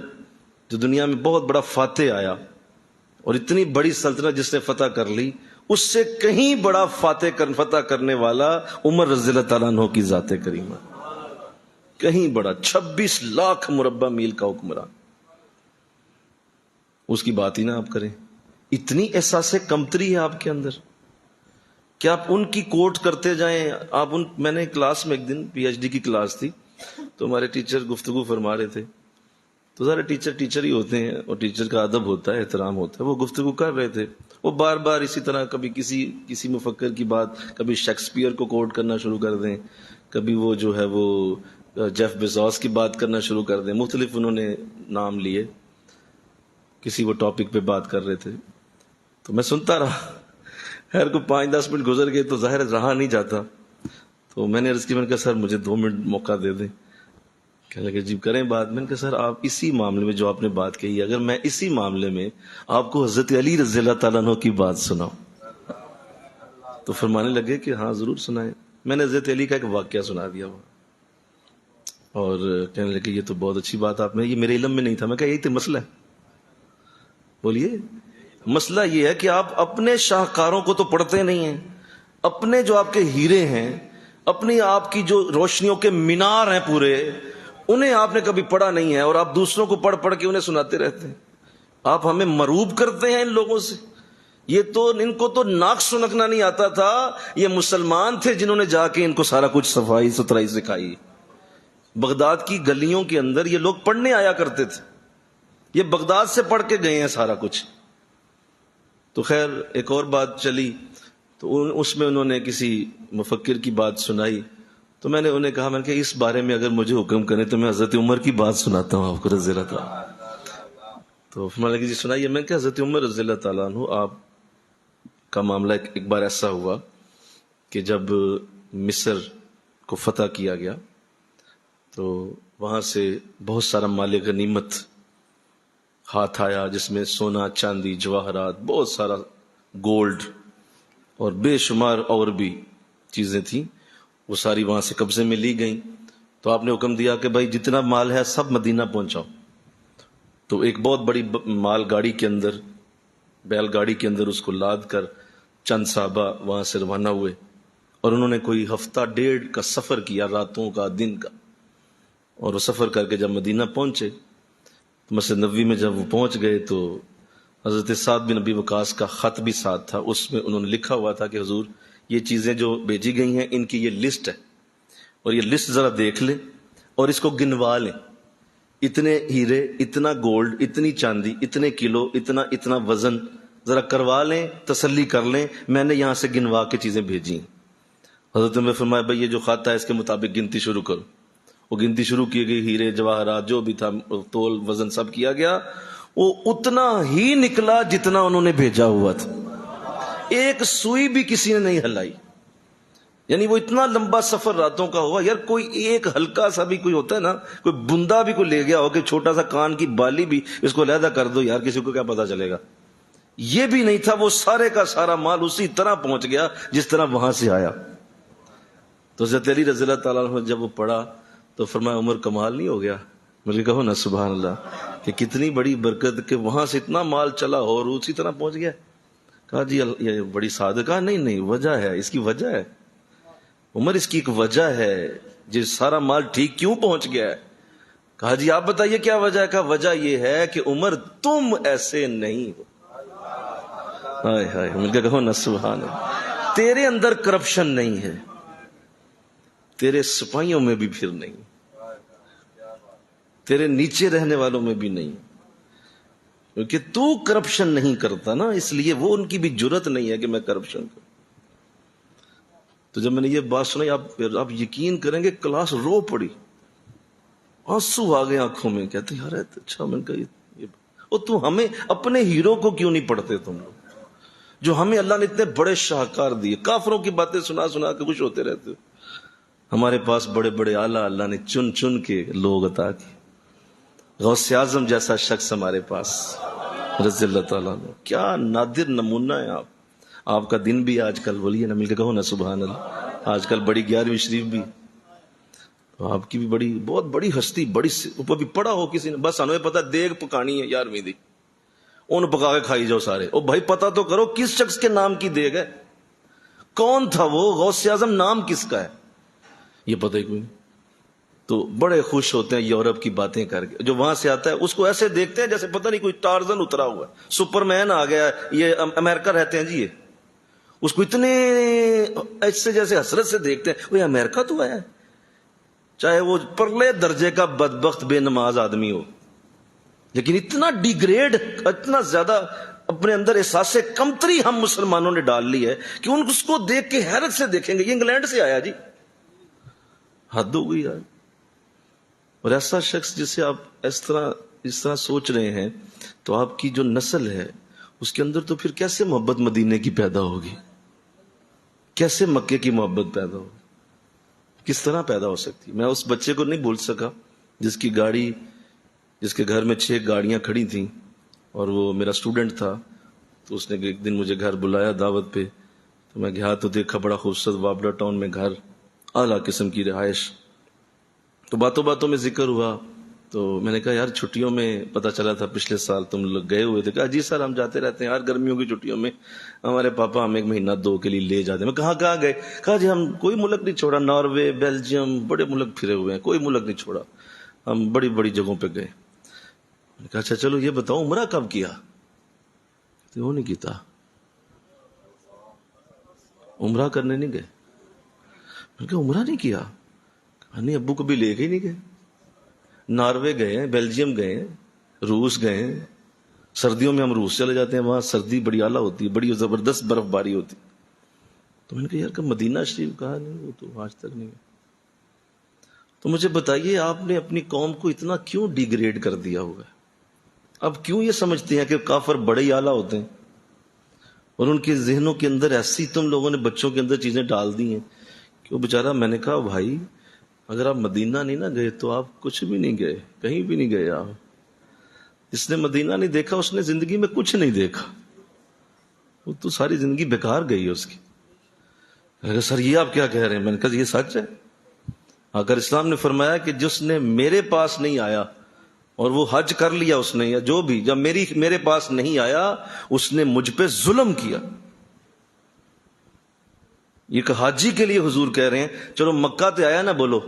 [SPEAKER 1] جو دنیا میں بہت بڑا فاتح آیا اور اتنی بڑی سلطنت جس نے فتح کر لی، اس سے کہیں بڑا فتح کرنے والا عمر رضی اللہ تعالیٰ عنہ کی ذات کریمہ، کہیں بڑا 26 لاکھ مربع میل کا حکمران، اس کی بات ہی نہ آپ کریں۔ اتنی احساس کمتری ہے آپ کے اندر کہ آپ ان کی کوٹ کرتے جائیں۔ میں نے کلاس میں ایک دن پی ایچ ڈی کی کلاس تھی، تو ہمارے ٹیچر گفتگو فرما رہے تھے، تو ذرا ٹیچر ہی ہوتے ہیں اور ٹیچر کا ادب ہوتا ہے، احترام ہوتا ہے۔ وہ گفتگو کر رہے تھے، وہ بار بار اسی طرح کبھی کسی مفکر کی بات، کبھی شیکسپیئر کو کوٹ کرنا شروع کر دیں، کبھی وہ جو ہے وہ جیف بیزوس کی بات کرنا شروع کر دیں، مختلف انہوں نے نام لیے، کسی وہ ٹاپک پہ بات کر رہے تھے، تو میں سنتا رہا۔ خیر کو 5-10 منٹ گزر گئے تو ظاہر رہا نہیں جاتا، تو میں نے عرض کی، میں نے کہا سر مجھے 2 منٹ موقع دے دیں۔ کہنے لگے جی کریں بات۔ میں نے کہا سر آپ اسی معاملے میں جو آپ نے بات کہی ہے، اگر میں اسی معاملے میں آپ کو حضرت علی رضی اللہ تعالیٰ عنہ کی بات سناؤں، تو فرمانے لگے کہ ہاں ضرور سنائیں۔ میں نے حضرت علی کا ایک واقعہ سنا دیا وہ، اور کہنے لگے یہ تو بہت اچھی بات آپ نے، یہ میرے علم میں نہیں تھا۔ میں کہا یہی تو مسئلہ ہے۔ بولیے، مسئلہ یہ ہے کہ آپ اپنے شاہکاروں کو تو پڑھتے نہیں ہیں، اپنے جو آپ کے ہیرے ہیں، اپنی آپ کی جو روشنیوں کے مینار ہیں پورے، انہیں آپ نے کبھی پڑھا نہیں ہے، اور آپ دوسروں کو پڑھ کے انہیں سناتے رہتے ہیں۔ آپ ہمیں مروب کرتے ہیں ان لوگوں سے۔ ان کو تو ناک سنکنا نہیں آتا تھا، یہ مسلمان تھے جنہوں نے جا کے ان کو سارا کچھ صفائی ستھرائی سکھائی۔ بغداد کی گلیوں کے اندر یہ لوگ پڑھنے آیا کرتے تھے، یہ بغداد سے پڑھ کے گئے ہیں سارا کچھ۔ تو خیر ایک اور بات چلی، تو اس میں انہوں نے کسی مفکر کی بات سنائی، تو میں نے انہیں کہا، میں نے کہا اس بارے میں اگر مجھے حکم کریں تو میں حضرت عمر کی بات سناتا ہوں آپ کو رضی اللہ تعالیٰ۔ تو فرمانے لگے جی سنائیے۔ میں نے کہا حضرت عمر رضی اللہ تعالیٰ عنہ آپ کا معاملہ ایک بار ایسا ہوا کہ جب مصر کو فتح کیا گیا تو وہاں سے بہت سارا مال غنیمت ہاتھ آیا، جس میں سونا، چاندی، جواہرات، بہت سارا گولڈ اور بے شمار اور بھی چیزیں تھیں، وہ ساری وہاں سے قبضے میں لی گئیں۔ تو آپ نے حکم دیا کہ بھائی جتنا مال ہے سب مدینہ پہنچاؤ۔ تو ایک بہت بڑی مال گاڑی کے اندر، بیل گاڑی کے اندر اس کو لاد کر چند صحابہ وہاں سے روانہ ہوئے، اور انہوں نے کوئی ہفتہ ڈیڑھ کا سفر کیا، راتوں کا، دن کا، اور وہ سفر کر کے جب مدینہ پہنچے تو مسجد نبوی میں جب وہ پہنچ گئے تو حضرت سعد بن ابی وقاص کا خط بھی ساتھ تھا، اس میں انہوں نے لکھا ہوا تھا کہ حضور یہ چیزیں جو بھیجی گئی ہیں ان کی یہ لسٹ ہے، اور یہ لسٹ ذرا دیکھ لیں اور اس کو گنوا لیں، اتنے ہیرے، اتنا گولڈ، اتنی چاندی، اتنے کلو، اتنا وزن ذرا کروا لیں، تسلی کر لیں، میں نے یہاں سے گنوا کے چیزیں بھیجی۔ حضرت نے فرمایا بھائی یہ جو خط ہے اس کے مطابق گنتی شروع کرو۔ وہ گنتی شروع کی گئی، ہیرے جواہرات جو بھی تھا، تول وزن سب کیا گیا، وہ اتنا ہی نکلا جتنا انہوں نے بھیجا ہوا تھا، ایک سوئی بھی کسی نے نہیں ہلائی۔ یعنی وہ اتنا لمبا سفر راتوں کا ہوا، یار کوئی ایک ہلکا سا بھی کوئی ہوتا ہے نا، کوئی بندہ بھی کوئی لے گیا ہو کہ چھوٹا سا کان کی بالی بھی اس کو علیحدہ کر دو، یار کسی کو کیا پتا چلے گا، یہ بھی نہیں تھا، وہ سارے کا سارا مال اسی طرح پہنچ گیا جس طرح وہاں سے آیا۔ تو حضرت علی رضی اللہ تعالیٰ عنہ جب وہ پڑھا تو فرمایا عمر کمال نہیں ہو گیا؟ مجھے کہو نا سبحان اللہ، کہ کتنی بڑی برکت کہ وہاں سے اتنا مال چلا اور اسی طرح پہنچ گیا۔ کہا جی یہ بڑی سعادت، کہا نہیں وجہ ہے، اس کی وجہ ہے عمر، اس کی ایک وجہ ہے، جس سارا مال ٹھیک کیوں پہنچ گیا ہے؟ کہا جی آپ بتائیے کیا وجہ ہے؟ کہا وجہ یہ ہے کہ عمر تم ایسے نہیں ہو۔ ہائے ہائے، مل کے کہو نا سبحان اللہ، تیرے اندر کرپشن نہیں ہے، تیرے سپاہیوں میں بھی پھر نہیں، تیرے نیچے رہنے والوں میں بھی نہیں، کیونکہ تو کرپشن نہیں کرتا نا، اس لیے وہ ان کی بھی جرت نہیں ہے کہ میں کرپشن کروں۔ تو جب میں نے یہ بات سنی، آپ یقین کریں گے کلاس رو پڑی، آنسو آ گئے آنکھوں میں، کہتے یار اچھا، میں نے کہا اور تم ہمیں اپنے ہیرو کو کیوں نہیں پڑھتے تم لوگ، جو ہمیں اللہ نے اتنے بڑے شاہکار دیے، کافروں کی باتیں سنا سنا کے خوش ہوتے رہتے ہو، ہمارے پاس بڑے بڑے اعلیٰ اللہ نے چن چن کے لوگ عطا کیے، غوث اعظم جیسا شخص ہمارے پاس رضی اللہ تعالیٰ عنہ، کیا نادر نمونہ ہے آپ کا دن بھی آج کل، بولیے نا، مل کے کہو نا سبحان اللہ، آج کل بڑی 11ویں شریف بھی، تو آپ کی بھی بہت بڑی ہستی، بڑی اوپر بھی پڑا ہو کسی نے، بس ہمیں پتا دیگ پکانی ہے 11ویں دی، ان پکا کے کھائی جاؤ سارے، او بھائی پتا تو کرو کس شخص کے نام کی دیگ ہے، کون تھا وہ غوث اعظم، نام کس کا ہے، یہ پتہ ہی کوئی نہیں۔ تو بڑے خوش ہوتے ہیں یورپ کی باتیں کر کے، جو وہاں سے آتا ہے اس کو ایسے دیکھتے ہیں جیسے پتہ نہیں کوئی ٹارزن اترا ہوا ہے، سپر مین آ گیا ہے، یہ امریکہ رہتے ہیں جی، یہ اس کو اتنے ایسے جیسے حسرت سے دیکھتے ہیں، وہ امریکہ تو ہے، چاہے وہ پرلے درجے کا بدبخت بے نماز آدمی ہو، لیکن اتنا ڈیگریڈ، اتنا زیادہ اپنے اندر احساس کمتری ہم مسلمانوں نے ڈال لی ہے کہ ان اس کو دیکھ کے حیرت سے دیکھیں گے، یہ انگلینڈ سے آیا جی، حد ہو گئی یار۔ اور ایسا شخص جسے آپ اس طرح سوچ رہے ہیں، تو آپ کی جو نسل ہے اس کے اندر تو پھر کیسے محبت مدینے کی پیدا ہوگی، کیسے مکے کی محبت پیدا ہوگی، کس طرح پیدا ہو سکتی؟ میں اس بچے کو نہیں بھول سکا جس کے گھر میں 6 گاڑیاں کھڑی تھیں، اور وہ میرا اسٹوڈنٹ تھا، تو اس نے ایک دن مجھے گھر بلایا دعوت پہ، تو میں گیا تو دیکھا بڑا خوبصورت وابڈا ٹاؤن میں گھر، اعلیٰ قسم کی رہائش، تو باتوں باتوں میں ذکر ہوا، تو میں نے کہا یار چھٹیوں میں پتہ چلا تھا پچھلے سال تم لوگ گئے ہوئے تھے، کہا جی سر ہم جاتے رہتے ہیں، ہر گرمیوں کی چھٹیوں میں ہمارے پاپا ہم 1 مہینہ 2 کے لیے لے جاتے ہیں۔ میں کہاں گئے؟ کہا جی ہم کوئی ملک نہیں چھوڑا، ناروے، بیلجیم، بڑے ملک پھرے ہوئے ہیں، کوئی ملک نہیں چھوڑا، ہم بڑی بڑی جگہوں پہ گئے۔ میں نے کہا اچھا چلو یہ بتاؤ عمرہ کب کیا؟ تو وہ نہیں کیتا، عمرہ کرنے نہیں گئے؟ میں نے کہا عمرہ نہیں کیا؟ نہیں ابو کبھی لے کے ہی نہیں گئے، ناروے گئے ہیں، بیلجیم گئے ہیں، روس گئے ہیں، سردیوں میں ہم روس چلے جاتے ہیں، وہاں سردی بڑی اعلیٰ ہوتی ہے، بڑی زبردست برف باری ہوتی۔ تو میں نے کہا یار کہ مدینہ شریف، کہا نہیں وہ تو آج تک نہیں۔ تو مجھے بتائیے آپ نے اپنی قوم کو اتنا کیوں ڈیگریڈ کر دیا ہوا ہے؟ اب کیوں یہ سمجھتے ہیں کہ کافر بڑے ہی اعلیٰ ہوتے ہیں؟ اور ان کے ذہنوں کے اندر ایسی تم لوگوں نے بچوں کے اندر چیزیں ڈال دی ہیں کہ وہ بیچارہ، میں نے کہا بھائی اگر آپ مدینہ نہیں نہ گئے تو آپ کچھ بھی نہیں گئے، کہیں بھی نہیں گئے آپ۔ جس نے مدینہ نہیں دیکھا اس نے زندگی میں کچھ نہیں دیکھا، وہ تو ساری زندگی بیکار گئی ہے اس کی۔ سر یہ آپ کیا کہہ رہے ہیں؟ میں نے کہا یہ سچ ہے۔ اگر اسلام نے فرمایا کہ جس نے میرے پاس نہیں آیا اور وہ حج کر لیا اس نے، یا جو بھی، جب میرے پاس نہیں آیا اس نے مجھ پہ ظلم کیا۔ یہ کہ حاجی کے لیے حضور کہہ رہے ہیں چلو مکہ تے آیا نہ بولو،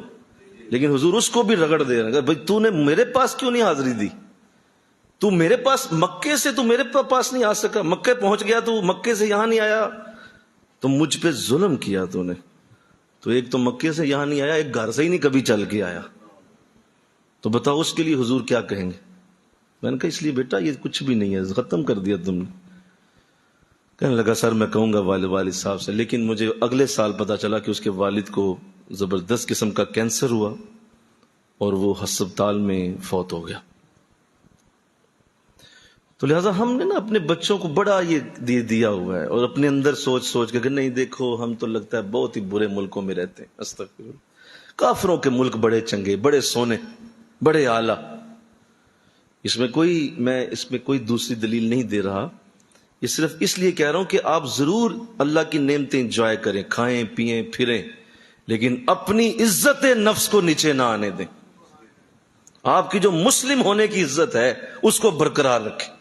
[SPEAKER 1] لیکن حضور اس کو بھی رگڑ دے رہے ہیں، بھائی تو نے میرے پاس کیوں نہیں حاضری دی؟ تو میرے پاس مکے سے تو میرے پاس نہیں آ سکا، مکے پہنچ گیا تو مکے سے یہاں نہیں آیا، تو مجھ پہ ظلم کیا تو نے۔ تو ایک تو مکے سے یہاں نہیں آیا، ایک گھر سے ہی نہیں کبھی چل کے آیا، تو بتاؤ اس کے لیے حضور کیا کہیں گے؟ میں نے کہا اس لیے بیٹا یہ کچھ بھی نہیں ہے، ختم کر دیا تم نے۔ کہنے لگا سر میں کہوں گا والد صاحب سے، لیکن مجھے اگلے سال پتا چلا کہ اس کے والد کو زبردست قسم کا کینسر ہوا اور وہ ہسپتال میں فوت ہو گیا۔ تو لہٰذا ہم نے نا اپنے بچوں کو بڑا یہ دیا ہوا ہے، اور اپنے اندر سوچ کے کہ نہیں دیکھو ہم تو لگتا ہے بہت ہی برے ملکوں میں رہتے ہیں، استغفر اللہ، کافروں کے ملک بڑے چنگے، بڑے سونے، بڑے اعلیٰ۔ میں اس میں کوئی دوسری دلیل نہیں دے رہا، یہ صرف اس لیے کہہ رہا ہوں کہ آپ ضرور اللہ کی نعمتیں انجوائے کریں، کھائیں پیئیں پھریں، لیکن اپنی عزت نفس کو نیچے نہ آنے دیں۔ آپ کی جو مسلم ہونے کی عزت ہے اس کو برقرار رکھیں۔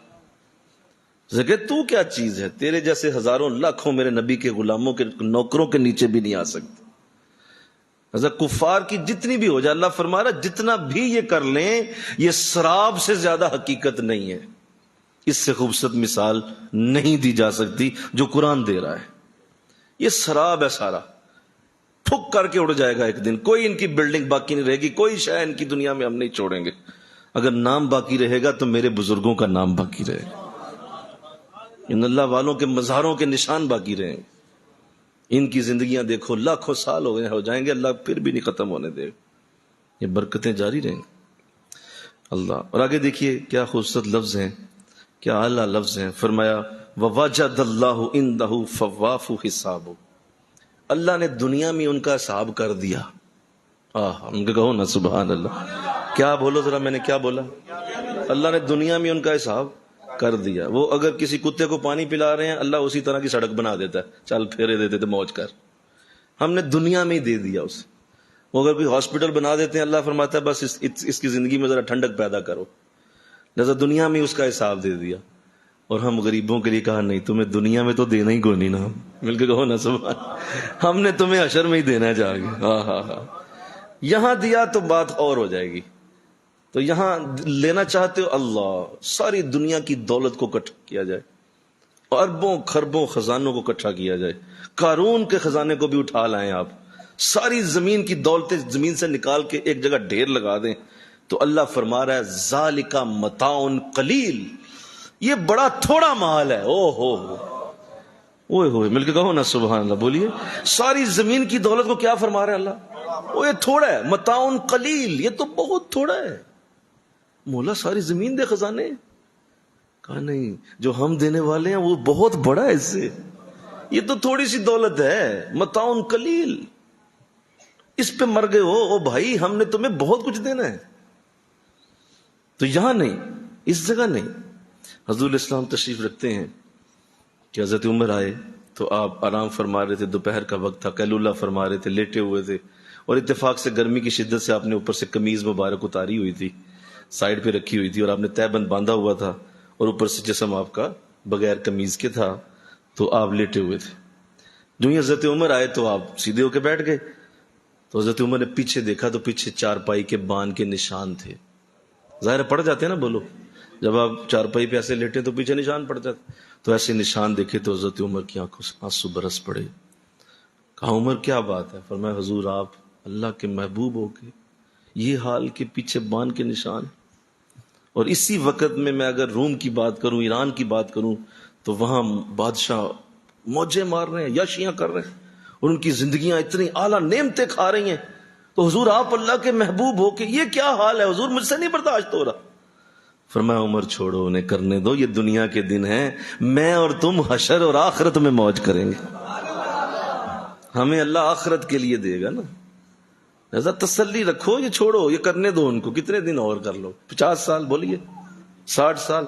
[SPEAKER 1] کہ تو کیا چیز ہے، تیرے جیسے ہزاروں لاکھوں میرے نبی کے غلاموں کے نوکروں کے نیچے بھی نہیں آ سکتے۔ حضرت کفار کی جتنی بھی ہو جائے، اللہ فرما رہا جتنا بھی یہ کر لیں یہ سراب سے زیادہ حقیقت نہیں ہے، اس سے خوبصورت مثال نہیں دی جا سکتی جو قرآن دے رہا ہے۔ یہ سراب ہے سارا، پھک کر کے اڑ جائے گا ایک دن، کوئی ان کی بلڈنگ باقی نہیں رہے گی، کوئی شے ان کی دنیا میں ہم نہیں چھوڑیں گے۔ اگر نام باقی رہے گا تو میرے بزرگوں کا نام باقی رہے گا، ان اللہ والوں کے مزاروں کے نشان باقی رہیں گے۔ ان کی زندگیاں دیکھو لاکھوں سال ہو جائیں گے، اللہ پھر بھی نہیں ختم ہونے دے گا، یہ برکتیں جاری رہیں گی اللہ۔ اور آگے دیکھیے کیا خوبصورت لفظ ہیں، کیا اعلیٰ لفظ ہیں۔ فرمایا وَوَجَدَ اللَّهُ عِندَهُ فَوَّافُ حِسَابُ، اللہ نے دنیا میں ان کا حساب کر دیا۔ ان کو کہو نا سبحان اللہ، کیا بولو ذرا، میں نے کیا بولا؟ اللہ نے دنیا میں ان کا حساب کر دیا۔ وہ اگر کسی کتے کو پانی پلا رہے ہیں اللہ اسی طرح کی سڑک بنا دیتا ہے، چل پھیرے دیتے تھے موج کر، ہم نے دنیا میں ہی دے دیا اسے۔ وہ اگر کوئی ہاسپٹل بنا دیتے ہیں اللہ فرماتا ہے بس اس کی زندگی میں ذرا ٹھنڈک پیدا کرو، لہذا دنیا میں اس کا حساب دے دیا۔ اور ہم غریبوں کے لیے کہا نہیں تمہیں دنیا میں تو دینا ہی کونی نا، مل کے کہو نا سبحان، ہم نے تمہیں حشر میں ہی دینا ہے جا کے۔ ہاں یہاں دیا تو بات اور ہو جائے گی۔ تو یہاں لینا چاہتے ہو اللہ، ساری دنیا کی دولت کو اکٹھا کیا جائے، اربوں خربوں خزانوں کو اکٹھا کیا جائے، قارون کے خزانے کو بھی اٹھا لائیں آپ، ساری زمین کی دولتیں زمین سے نکال کے ایک جگہ ڈھیر لگا دیں، تو اللہ فرما رہا ہے ذالک متاع قلیل، یہ بڑا تھوڑا مال ہے۔ اوئے ہوئے مل کے کہو نا سبحان اللہ، بولیے ساری زمین کی دولت کو کیا فرما رہا ہے اللہ؟ وہ یہ تھوڑا ہے، متاع قلیل، یہ تو بہت تھوڑا ہے۔ مولا ساری زمین دے خزانے، کہا نہیں، جو ہم دینے والے ہیں وہ بہت بڑا ہے، اس سے یہ تو تھوڑی سی دولت ہے، متاع قلیل، اس پہ مر گئے ہو۔ او بھائی ہم نے تمہیں بہت کچھ دینا ہے۔ تو یہاں نہیں، اس جگہ نہیں۔ حضور اسلام تشریف رکھتے ہیں کہ حضرت عمر آئے تو آپ آرام فرما رہے تھے، دوپہر کا وقت تھا، قیلولہ فرما رہے تھے، لیٹے ہوئے تھے، اور اتفاق سے گرمی کی شدت سے آپ نے اوپر سے قمیض مبارک اتاری ہوئی تھی، سائڈ پہ رکھی ہوئی تھی، اور آپ نے تہہ بند باندھا ہوا تھا، اور اوپر سے جسم آپ کا بغیر قمیض کے تھا، تو آپ لیٹے ہوئے تھے۔ جو ہی حضرت عمر آئے تو آپ سیدھے ہو کے بیٹھ گئے، تو حضرت عمر نے پیچھے دیکھا تو پیچھے چارپائی کے بان کے نشان تھے، ظاہر پڑ جاتے ہیں نا، بولو جب آپ چارپائی پہ ایسے لیٹے تو پیچھے نشان پڑ جاتے، تو ایسے نشان دیکھے تو حضرت عمر کی آنکھوں سے آنسو برس پڑے۔ کہا عمر کیا بات ہے؟ فرمایا حضور آپ اللہ کے محبوب ہو کے یہ حال کے پیچھے بان کے نشان، اور اسی وقت میں اگر روم کی بات کروں، ایران کی بات کروں، تو وہاں بادشاہ موجیں مار رہے ہیں، یاشیاں کر رہے ہیں، اور ان کی زندگیاں اتنی اعلیٰ نعمتیں کھا رہی ہیں، تو حضور آپ اللہ کے محبوب ہو کے یہ کیا حال ہے حضور، مجھ سے نہیں برداشت ہو رہا۔ فرمایا عمر چھوڑو انہیں کرنے دو، یہ دنیا کے دن ہیں، میں اور تم حشر اور آخرت میں موج کریں گے، ہمیں اللہ آخرت کے لیے دے گا نا، لہذا تسلی رکھو، یہ چھوڑو، یہ کرنے دو ان کو، کتنے دن اور کر لو، 50 سال بولیے، 60 سال،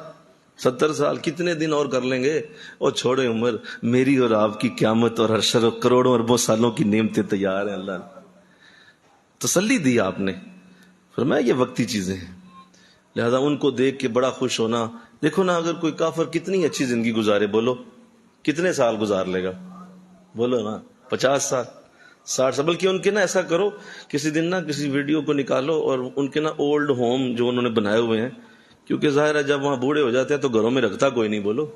[SPEAKER 1] 70 سال، کتنے دن اور کر لیں گے، اور چھوڑے عمر، میری اور آپ کی قیامت اور حشر اور کروڑوں اربوں سالوں کی نعمتیں تیار ہیں، اللہ نے تسلی دی آپ نے، فرمایا یہ وقتی چیزیں ہیں، لہذا ان کو دیکھ کے بڑا خوش ہونا۔ دیکھو نا، اگر کوئی کافر کتنی اچھی زندگی گزارے، بولو کتنے سال گزار لے گا، بولو نا 50 سال، 60 سال، بلکہ ان کے نا ایسا کرو، کسی دن نا کسی ویڈیو کو نکالو اور ان کے نا اولڈ ہوم جو انہوں نے بنائے ہوئے ہیں، کیونکہ ظاہر ہے جب وہاں بوڑھے ہو جاتے ہیں تو گھروں میں رکھتا کوئی نہیں، بولو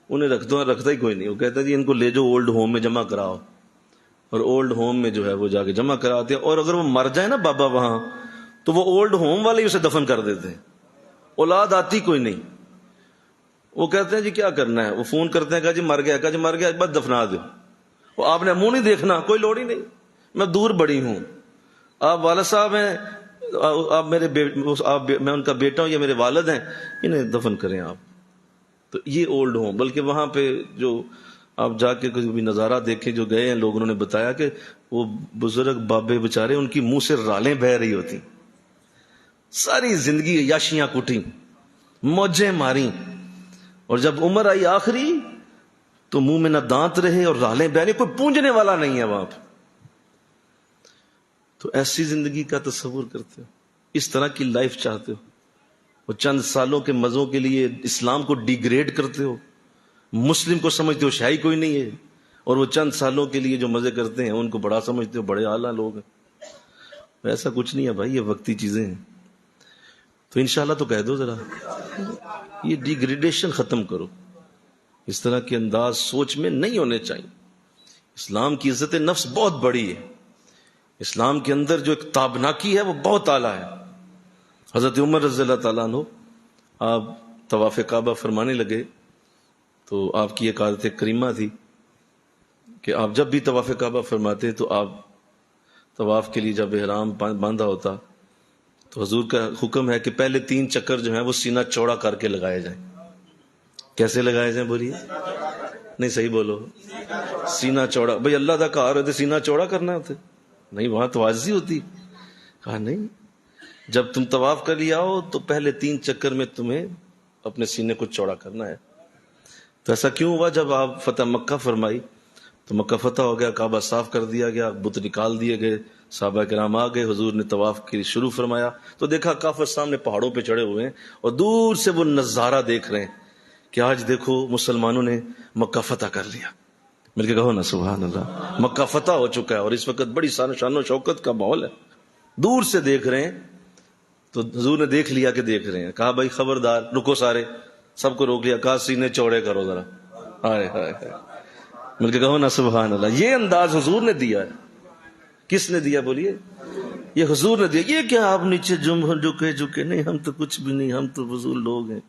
[SPEAKER 1] انہیں رکھتا ہی کوئی نہیں، وہ کہتا ہے جی ان کو لے جاؤ اولڈ ہوم میں جمع کراؤ، اور اولڈ ہوم میں جو ہے وہ جا کے جمع کراتے ہیں، اور اگر وہ مر جائے نا بابا وہاں، تو وہ اولڈ ہوم والے ہی اسے دفن کر دیتے ہیں، اولاد آتی کوئی نہیں، وہ کہتے ہیں جی کیا کرنا ہے، وہ فون کرتے ہیں، کہا جی مر گیا، کہا جی مر گیا بس دفنا دو، وہ آپ نے منہ نہیں دیکھنا، کوئی لوڑ ہی نہیں، میں دور بڑی ہوں، آپ والد صاحب ہیں، آپ میں ان کا بیٹا ہوں، یہ میرے والد ہیں، انہیں دفن کریں آپ۔ تو یہ اولڈ ہوم، بلکہ وہاں پہ جو آپ جا کے کوئی بھی نظارہ دیکھیں، جو گئے ہیں لوگ، انہوں نے بتایا کہ وہ بزرگ بابے بچارے، ان کی منہ سے رالیں بہ رہی ہوتی، ساری زندگی یاشیاں کٹی، موجیں ماری، اور جب عمر آئی آخری تو منہ میں نہ دانت رہے اور رالیں بہ رہی، کوئی پونجنے والا نہیں ہے وہاں پہ۔ تو ایسی زندگی کا تصور کرتے ہو، اس طرح کی لائف چاہتے ہو، وہ چند سالوں کے مزوں کے لیے اسلام کو ڈیگریڈ کرتے ہو، مسلم کو سمجھتے ہو شاہی کوئی نہیں ہے، اور وہ چند سالوں کے لیے جو مزے کرتے ہیں ان کو بڑا سمجھتے ہو، بڑے اعلیٰ لوگ ہیں۔ ایسا کچھ نہیں ہے بھائی، یہ وقتی چیزیں ہیں، تو انشاءاللہ تو کہہ دو ذرا، یہ ڈیگریڈیشن ختم کرو، اس طرح کے انداز سوچ میں نہیں ہونے چاہیے۔ اسلام کی عزت نفس بہت بڑی ہے، اسلام کے اندر جو ایک تابناکی ہے وہ بہت اعلیٰ ہے۔ حضرت عمر رضی اللہ تعالیٰ عنہ آپ طواف کعبہ فرمانے لگے تو آپ کی ایک عادت کریمہ تھی کہ آپ جب بھی طواف کعبہ فرماتے تو آپ طواف کے لیے جب احرام باندھا ہوتا تو حضور کا حکم ہے کہ پہلے 3 چکر جو ہیں وہ سینہ چوڑا کر کے لگائے جائیں۔ کیسے لگائے جائیں بولیے؟ نہیں صحیح بولو، سینہ چوڑا۔ بھئی اللہ دا کہا رہے تھے سینہ چوڑا کرنا ہوتے؟ نہیں، وہاں تو عاجزی ہوتی۔ کہا نہیں، جب تم طواف کر لیا ہو تو پہلے 3 چکر میں تمہیں اپنے سینے کو چوڑا کرنا ہے۔ تو ایسا کیوں ہوا؟ جب آپ فتح مکہ فرمائی تو مکہ فتح ہو گیا، کعبہ صاف کر دیا گیا، بت نکال دیے گئے، صحابہ کرام آ گئے، حضور نے طواف کی شروع فرمایا تو دیکھا کافر سامنے پہاڑوں پہ چڑھے ہوئے ہیں اور دور سے وہ نظارہ دیکھ رہے ہیں کہ آج دیکھو مسلمانوں نے مکہ فتح کر لیا۔ مل کے کہو نا سبحان اللہ، مکہ فتح ہو چکا ہے اور اس وقت بڑی شان و شوکت کا ماحول ہے، دور سے دیکھ رہے ہیں۔ تو حضور نے دیکھ لیا کہ دیکھ رہے ہیں، کہا بھائی خبردار، رکو سارے، سب کو روک لیا، کہا سینے چوڑے کرو ذرا، ہائے ہائے ہائے، مل کے کہو نا سبحان اللہ۔ یہ انداز حضور نے دیا ہے۔ کس نے دیا بولیے؟ یہ حضور نے دیا۔ یہ کیا آپ نیچے جھکے نہیں، ہم تو کچھ بھی نہیں، ہم تو فضول لوگ ہیں،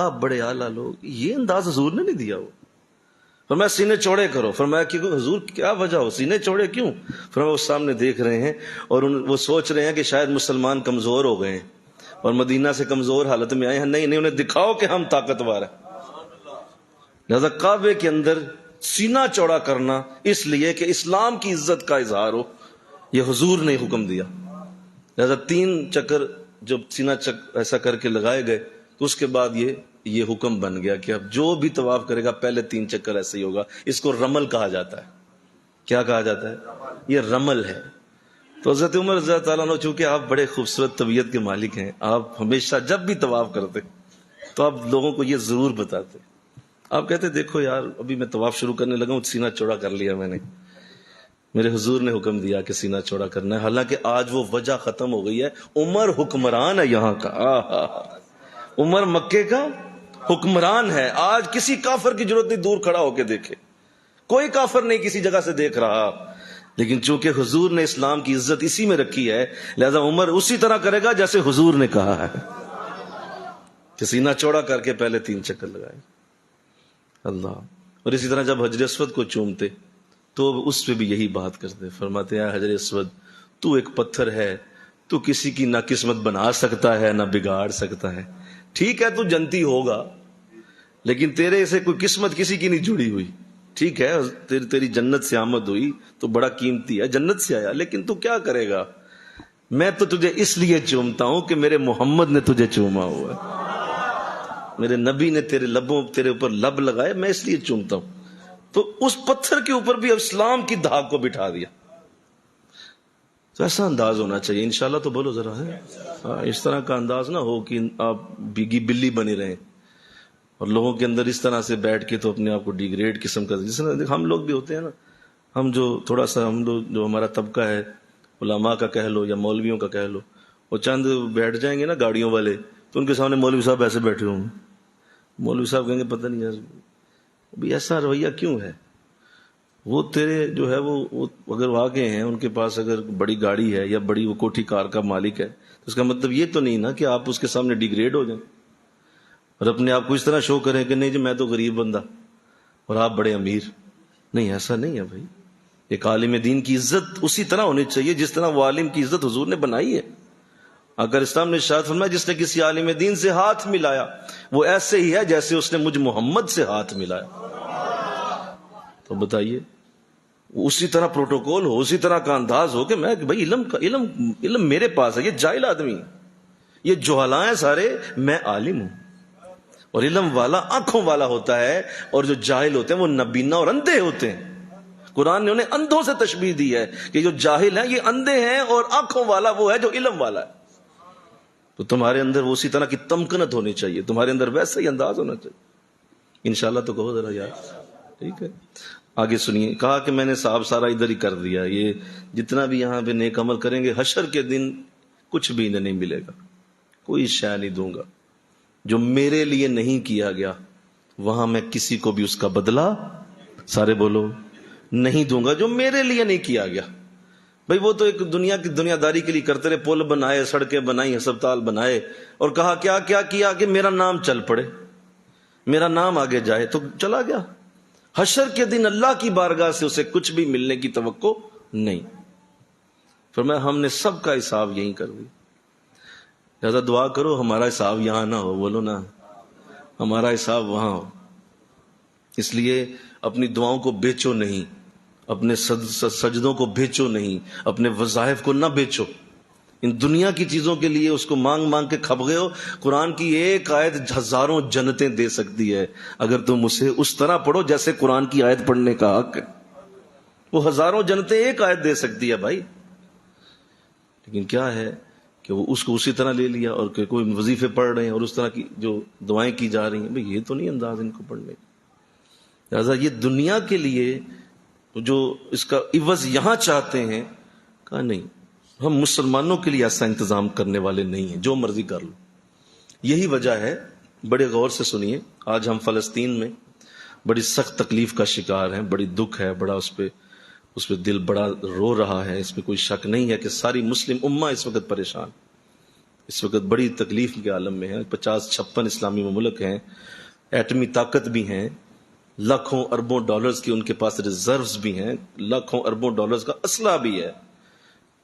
[SPEAKER 1] آپ بڑے اعلیٰ لوگ، یہ انداز حضور نے نہیں دیا۔ وہ فرمایا سینے چوڑے کرو۔ فرمایا کہ حضور کیا وجہ ہو، سینے چوڑے کیوں؟ فرمایا وہ سامنے دیکھ رہے ہیں اور وہ سوچ رہے ہیں کہ شاید مسلمان کمزور ہو گئے ہیں اور مدینہ سے کمزور حالت میں آئے ہیں، نہیں انہیں دکھاؤ کہ ہم طاقتور ہیں۔ لہذا کعبے کے اندر سینہ چوڑا کرنا اس لیے کہ اسلام کی عزت کا اظہار ہو، یہ حضور نے حکم دیا۔ لہذا 3 چکر جب سینہ ایسا کر کے لگائے گئے تو اس کے بعد یہ حکم بن گیا کہ اب جو بھی طواف کرے گا پہلے 3 چکر ایسے ہی ہوگا۔ اس کو رمل کہا جاتا ہے۔ کیا کہا جاتا ہے؟ یہ رمل ہے۔ تو حضرت عمر رضی اللہ تعالیٰ عنہ چونکہ آپ بڑے خوبصورت طبیعت کے مالک ہیں، آپ ہمیشہ جب بھی طواف کرتے تو آپ لوگوں کو یہ ضرور بتاتے، آپ کہتے دیکھو یار ابھی میں طواف شروع کرنے لگا ہوں، سینہ چوڑا کر لیا میں نے، میرے حضور نے حکم دیا کہ سینہ چوڑا کرنا ہے۔ حالانکہ آج وہ وجہ ختم ہو گئی ہے، عمر حکمران ہے یہاں کا، عمر مکے کا حکمران ہے۔ آج کسی کافر کی ضرورت نہیں دور کھڑا ہو کے دیکھے، کوئی کافر نہیں کسی جگہ سے دیکھ رہا، لیکن چونکہ حضور نے اسلام کی عزت اسی میں رکھی ہے، لہذا عمر اسی طرح کرے گا جیسے حضور نے کہا ہے کہ سینہ چوڑا کر کے پہلے 3 چکر لگائے اللہ۔ اور اسی طرح جب حجر اسود کو چومتے تو اس پہ بھی یہی بات کرتے، فرماتے ہیں حجر اسود تو ایک پتھر ہے، تو کسی کی نہ قسمت بنا سکتا ہے نہ بگاڑ سکتا ہے، ٹھیک ہے تو جنتی ہوگا، لیکن تیرے سے کوئی قسمت کسی کی نہیں جڑی ہوئی. ٹھیک ہے تیری جنت سے آمد ہوئی تو بڑا قیمتی ہے، جنت سے آیا، لیکن تو کیا کرے گا؟ میں تو تجھے اس لیے چومتا ہوں کہ میرے محمد نے تجھے چوما ہوا ہے، میرے نبی نے تیرے اوپر لب لگائے، میں اس لیے چومتا ہوں. تو اس پتھر کے اوپر بھی اسلام کی دھاگ کو بٹھا دیا. تو ایسا انداز ہونا چاہیے انشاءاللہ. تو بولو ذرا ہے اس طرح کا انداز نہ ہو کہ آپ بھیگی بلی بنے رہیں اور لوگوں کے اندر اس طرح سے بیٹھ کے تو اپنے آپ کو ڈیگریڈ قسم کا. جس طرح ہم لوگ بھی ہوتے ہیں نا، ہم جو تھوڑا سا ہم لوگ جو ہمارا طبقہ ہے علماء کا کہہ لو یا مولویوں کا کہہ لو، وہ چند بیٹھ جائیں گے نا گاڑیوں والے، تو ان کے سامنے مولوی صاحب ایسے بیٹھے ہوں گے. مولوی صاحب کہیں گے پتہ نہیں یار بھی ایسا رویہ کیوں ہے. وہ تیرے جو ہے وہ اگر واقع ہیں، ان کے پاس اگر بڑی گاڑی ہے یا بڑی وہ کوٹھی کار کا مالک ہے، تو اس کا مطلب یہ تو نہیں نا کہ آپ اس کے سامنے ڈیگریڈ ہو جائیں اور اپنے آپ کو اس طرح شو کریں کہ نہیں جی میں تو غریب بندہ اور آپ بڑے امیر. نہیں، ایسا نہیں ہے بھائی. ایک عالم دین کی عزت اسی طرح ہونی چاہیے جس طرح وہ عالم کی عزت حضور نے بنائی ہے. اگر اسلام نے ارشاد فرمایا جس نے کسی عالم دین سے ہاتھ ملایا وہ ایسے ہی ہے جیسے اس نے مجھ محمد سے ہاتھ ملایا. تو بتائیے اسی طرح پروٹوکول ہو، اسی طرح کا انداز ہو کہ میں بھائی علم میرے پاس ہے، یہ جاہل آدمی، یہ جوہلاء ہیں سارے، میں عالم ہوں. اور علم والا آنکھوں والا ہوتا ہے اور جو جاہل ہوتے ہیں وہ نبینا اور اندھے ہوتے ہیں. قرآن نے انہیں اندھوں سے تشبیہ دی ہے کہ جو جاہل ہیں یہ اندھے ہیں اور آنکھوں والا وہ ہے جو علم والا ہے. تو تمہارے اندر وہ اسی طرح کی تمکنت ہونی چاہیے، تمہارے اندر ویسا ہی انداز ہونا چاہیے انشاءاللہ. تو کہو ذرا یار ٹھیک ہے. آگے سنیے، کہا کہ میں نے صاحب سارا ادھر ہی کر دیا، یہ جتنا بھی یہاں پہ نیک عمل کریں گے حشر کے دن کچھ بھی انہیں نہیں ملے گا، کوئی شے نہیں دوں گا. جو میرے لیے نہیں کیا گیا وہاں میں کسی کو بھی اس کا بدلہ، سارے بولو، نہیں دوں گا. جو میرے لیے نہیں کیا گیا بھائی وہ تو ایک دنیا کی دنیا داری کے لیے کرتے رہے، پل بنائے، سڑکیں بنائی، ہسپتال بنائے، اور کہا کیا کیا کیا کہ میرا نام چل پڑے، میرا نام آگے جائے، تو چلا گیا. حشر کے دن اللہ کی بارگاہ سے اسے کچھ بھی ملنے کی توقع نہیں. فرمایا ہم نے سب کا حساب یہیں کر دیا. لہذا دعا کرو ہمارا حساب یہاں نہ ہو، بولو نا، ہمارا حساب وہاں ہو. اس لیے اپنی دعاؤں کو بیچو نہیں، اپنے سجدوں کو بیچو نہیں، اپنے وظائف کو نہ بیچو. ان دنیا کی چیزوں کے لیے اس کو مانگ مانگ کے کھپ گئے ہو. قرآن کی ایک آیت ہزاروں جنتیں دے سکتی ہے اگر تم اسے اس طرح پڑھو جیسے قرآن کی آیت پڑھنے کا حق ہے. وہ ہزاروں جنتیں ایک آیت دے سکتی ہے بھائی. لیکن کیا ہے کہ وہ اس کو اسی طرح لے لیا اور کہ کوئی وظیفے پڑھ رہے ہیں اور اس طرح کی جو دعائیں کی جا رہی ہیں، بھائی یہ تو نہیں انداز ان کو پڑھنے کا. لہٰذا یہ دنیا کے لیے جو اس کا عوض یہاں چاہتے ہیں، کہا نہیں، ہم مسلمانوں کے لیے ایسا انتظام کرنے والے نہیں ہیں، جو مرضی کر لو. یہی وجہ ہے، بڑے غور سے سنیے، آج ہم فلسطین میں بڑی سخت تکلیف کا شکار ہیں، بڑی دکھ ہے، بڑا اس پہ دل بڑا رو رہا ہے. اس میں کوئی شک نہیں ہے کہ ساری مسلم امہ اس وقت پریشان، اس وقت بڑی تکلیف کے عالم میں ہے. 50-56 اسلامی ممالک ہیں، ایٹمی طاقت بھی ہیں، لاکھوں اربوں ڈالرز کی ان کے پاس ریزروز بھی ہیں، لاکھوں اربوں ڈالرز کا اسلحہ بھی ہے،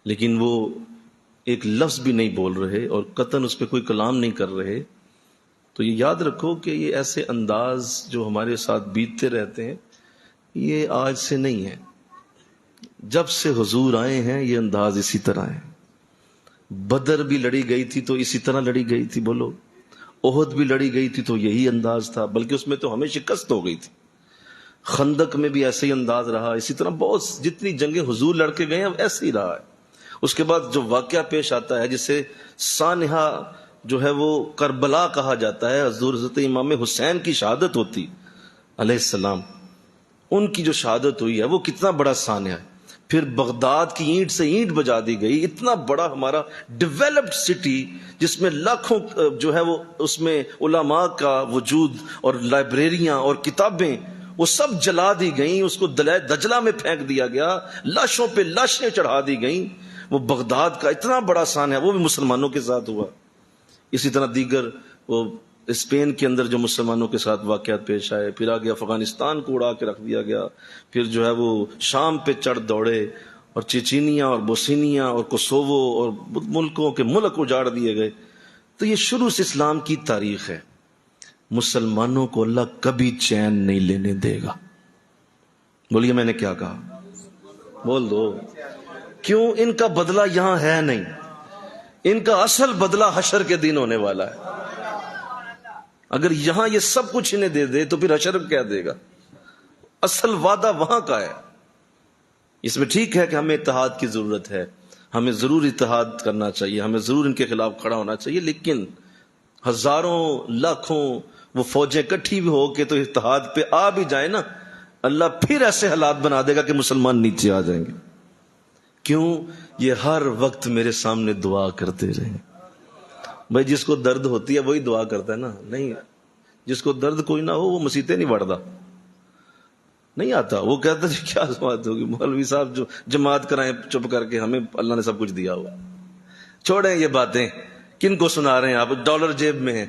[SPEAKER 1] لیکن وہ ایک لفظ بھی نہیں بول رہے اور قطعاً اس پہ کوئی کلام نہیں کر رہے. تو یہ یاد رکھو کہ یہ ایسے انداز جو ہمارے ساتھ بیتتے رہتے ہیں یہ آج سے نہیں ہے. جب سے حضور آئے ہیں یہ انداز اسی طرح ہے. بدر بھی لڑی گئی تھی تو اسی طرح لڑی گئی تھی، بولو. احد بھی لڑی گئی تھی تو یہی انداز تھا، بلکہ اس میں تو ہمیں شکست ہو گئی تھی. خندق میں بھی ایسے ہی انداز رہا. اسی طرح بہت جتنی جنگیں حضور لڑ کے گئے ہیں ایسے ہی رہا ہے. اس کے بعد جو واقعہ پیش آتا ہے جسے سانحہ جو ہے وہ کربلا کہا جاتا ہے، حضرت امام حسین کی شہادت ہوتی علیہ السلام، ان کی جو شہادت ہوئی ہے وہ کتنا بڑا سانحہ ہے. پھر بغداد کی اینٹ سے اینٹ بجا دی گئی. اتنا بڑا ہمارا ڈیولپڈ سٹی جس میں لاکھوں جو ہے وہ اس میں علماء کا وجود اور لائبریریاں اور کتابیں وہ سب جلا دی گئیں. اس کو دجلہ میں پھینک دیا گیا، لاشوں پہ لاشیں چڑھا دی گئیں. وہ بغداد کا اتنا بڑا سانحہ ہے، وہ بھی مسلمانوں کے ساتھ ہوا. اسی طرح دیگر وہ اسپین کے اندر جو مسلمانوں کے ساتھ واقعات پیش آئے، پھر آگے افغانستان کو اڑا کے رکھ دیا گیا، پھر جو ہے وہ شام پہ چڑھ دوڑے اور چیچینیا اور بوسینیا اور کوسوو اور ملکوں کے ملک اجاڑ دیے گئے. تو یہ شروع سے اسلام کی تاریخ ہے. مسلمانوں کو اللہ کبھی چین نہیں لینے دے گا. بولیے میں نے کیا کہا؟ بول دو. کیوں؟ ان کا بدلہ یہاں ہے نہیں. ان کا اصل بدلہ حشر کے دن ہونے والا ہے. اگر یہاں یہ سب کچھ انہیں دے دے تو پھر حشر کیا دے گا؟ اصل وعدہ وہاں کا ہے. اس میں ٹھیک ہے کہ ہمیں اتحاد کی ضرورت ہے، ہمیں ضرور اتحاد کرنا چاہیے، ہمیں ضرور ان کے خلاف کھڑا ہونا چاہیے، لیکن ہزاروں لاکھوں وہ فوجیں کٹھی بھی ہو کے تو اتحاد پہ آ بھی جائے نا، اللہ پھر ایسے حالات بنا دے گا کہ مسلمان نیچے آ جائیں گے. کیوں؟ یہ ہر وقت میرے سامنے دعا کرتے رہے. بھائی جس کو درد ہوتی ہے وہی دعا کرتا ہے نا. نہیں، جس کو درد کوئی نہ ہو وہ مسیطیں نہیں بڑھتا، نہیں آتا. وہ کہتا ہے کیا بات ہوگی، مولوی صاحب جو جماعت کرائیں چپ کر کے، ہمیں اللہ نے سب کچھ دیا ہوا. چھوڑیں یہ باتیں، کن کو سنا رہے ہیں آپ؟ ڈالر جیب میں ہے،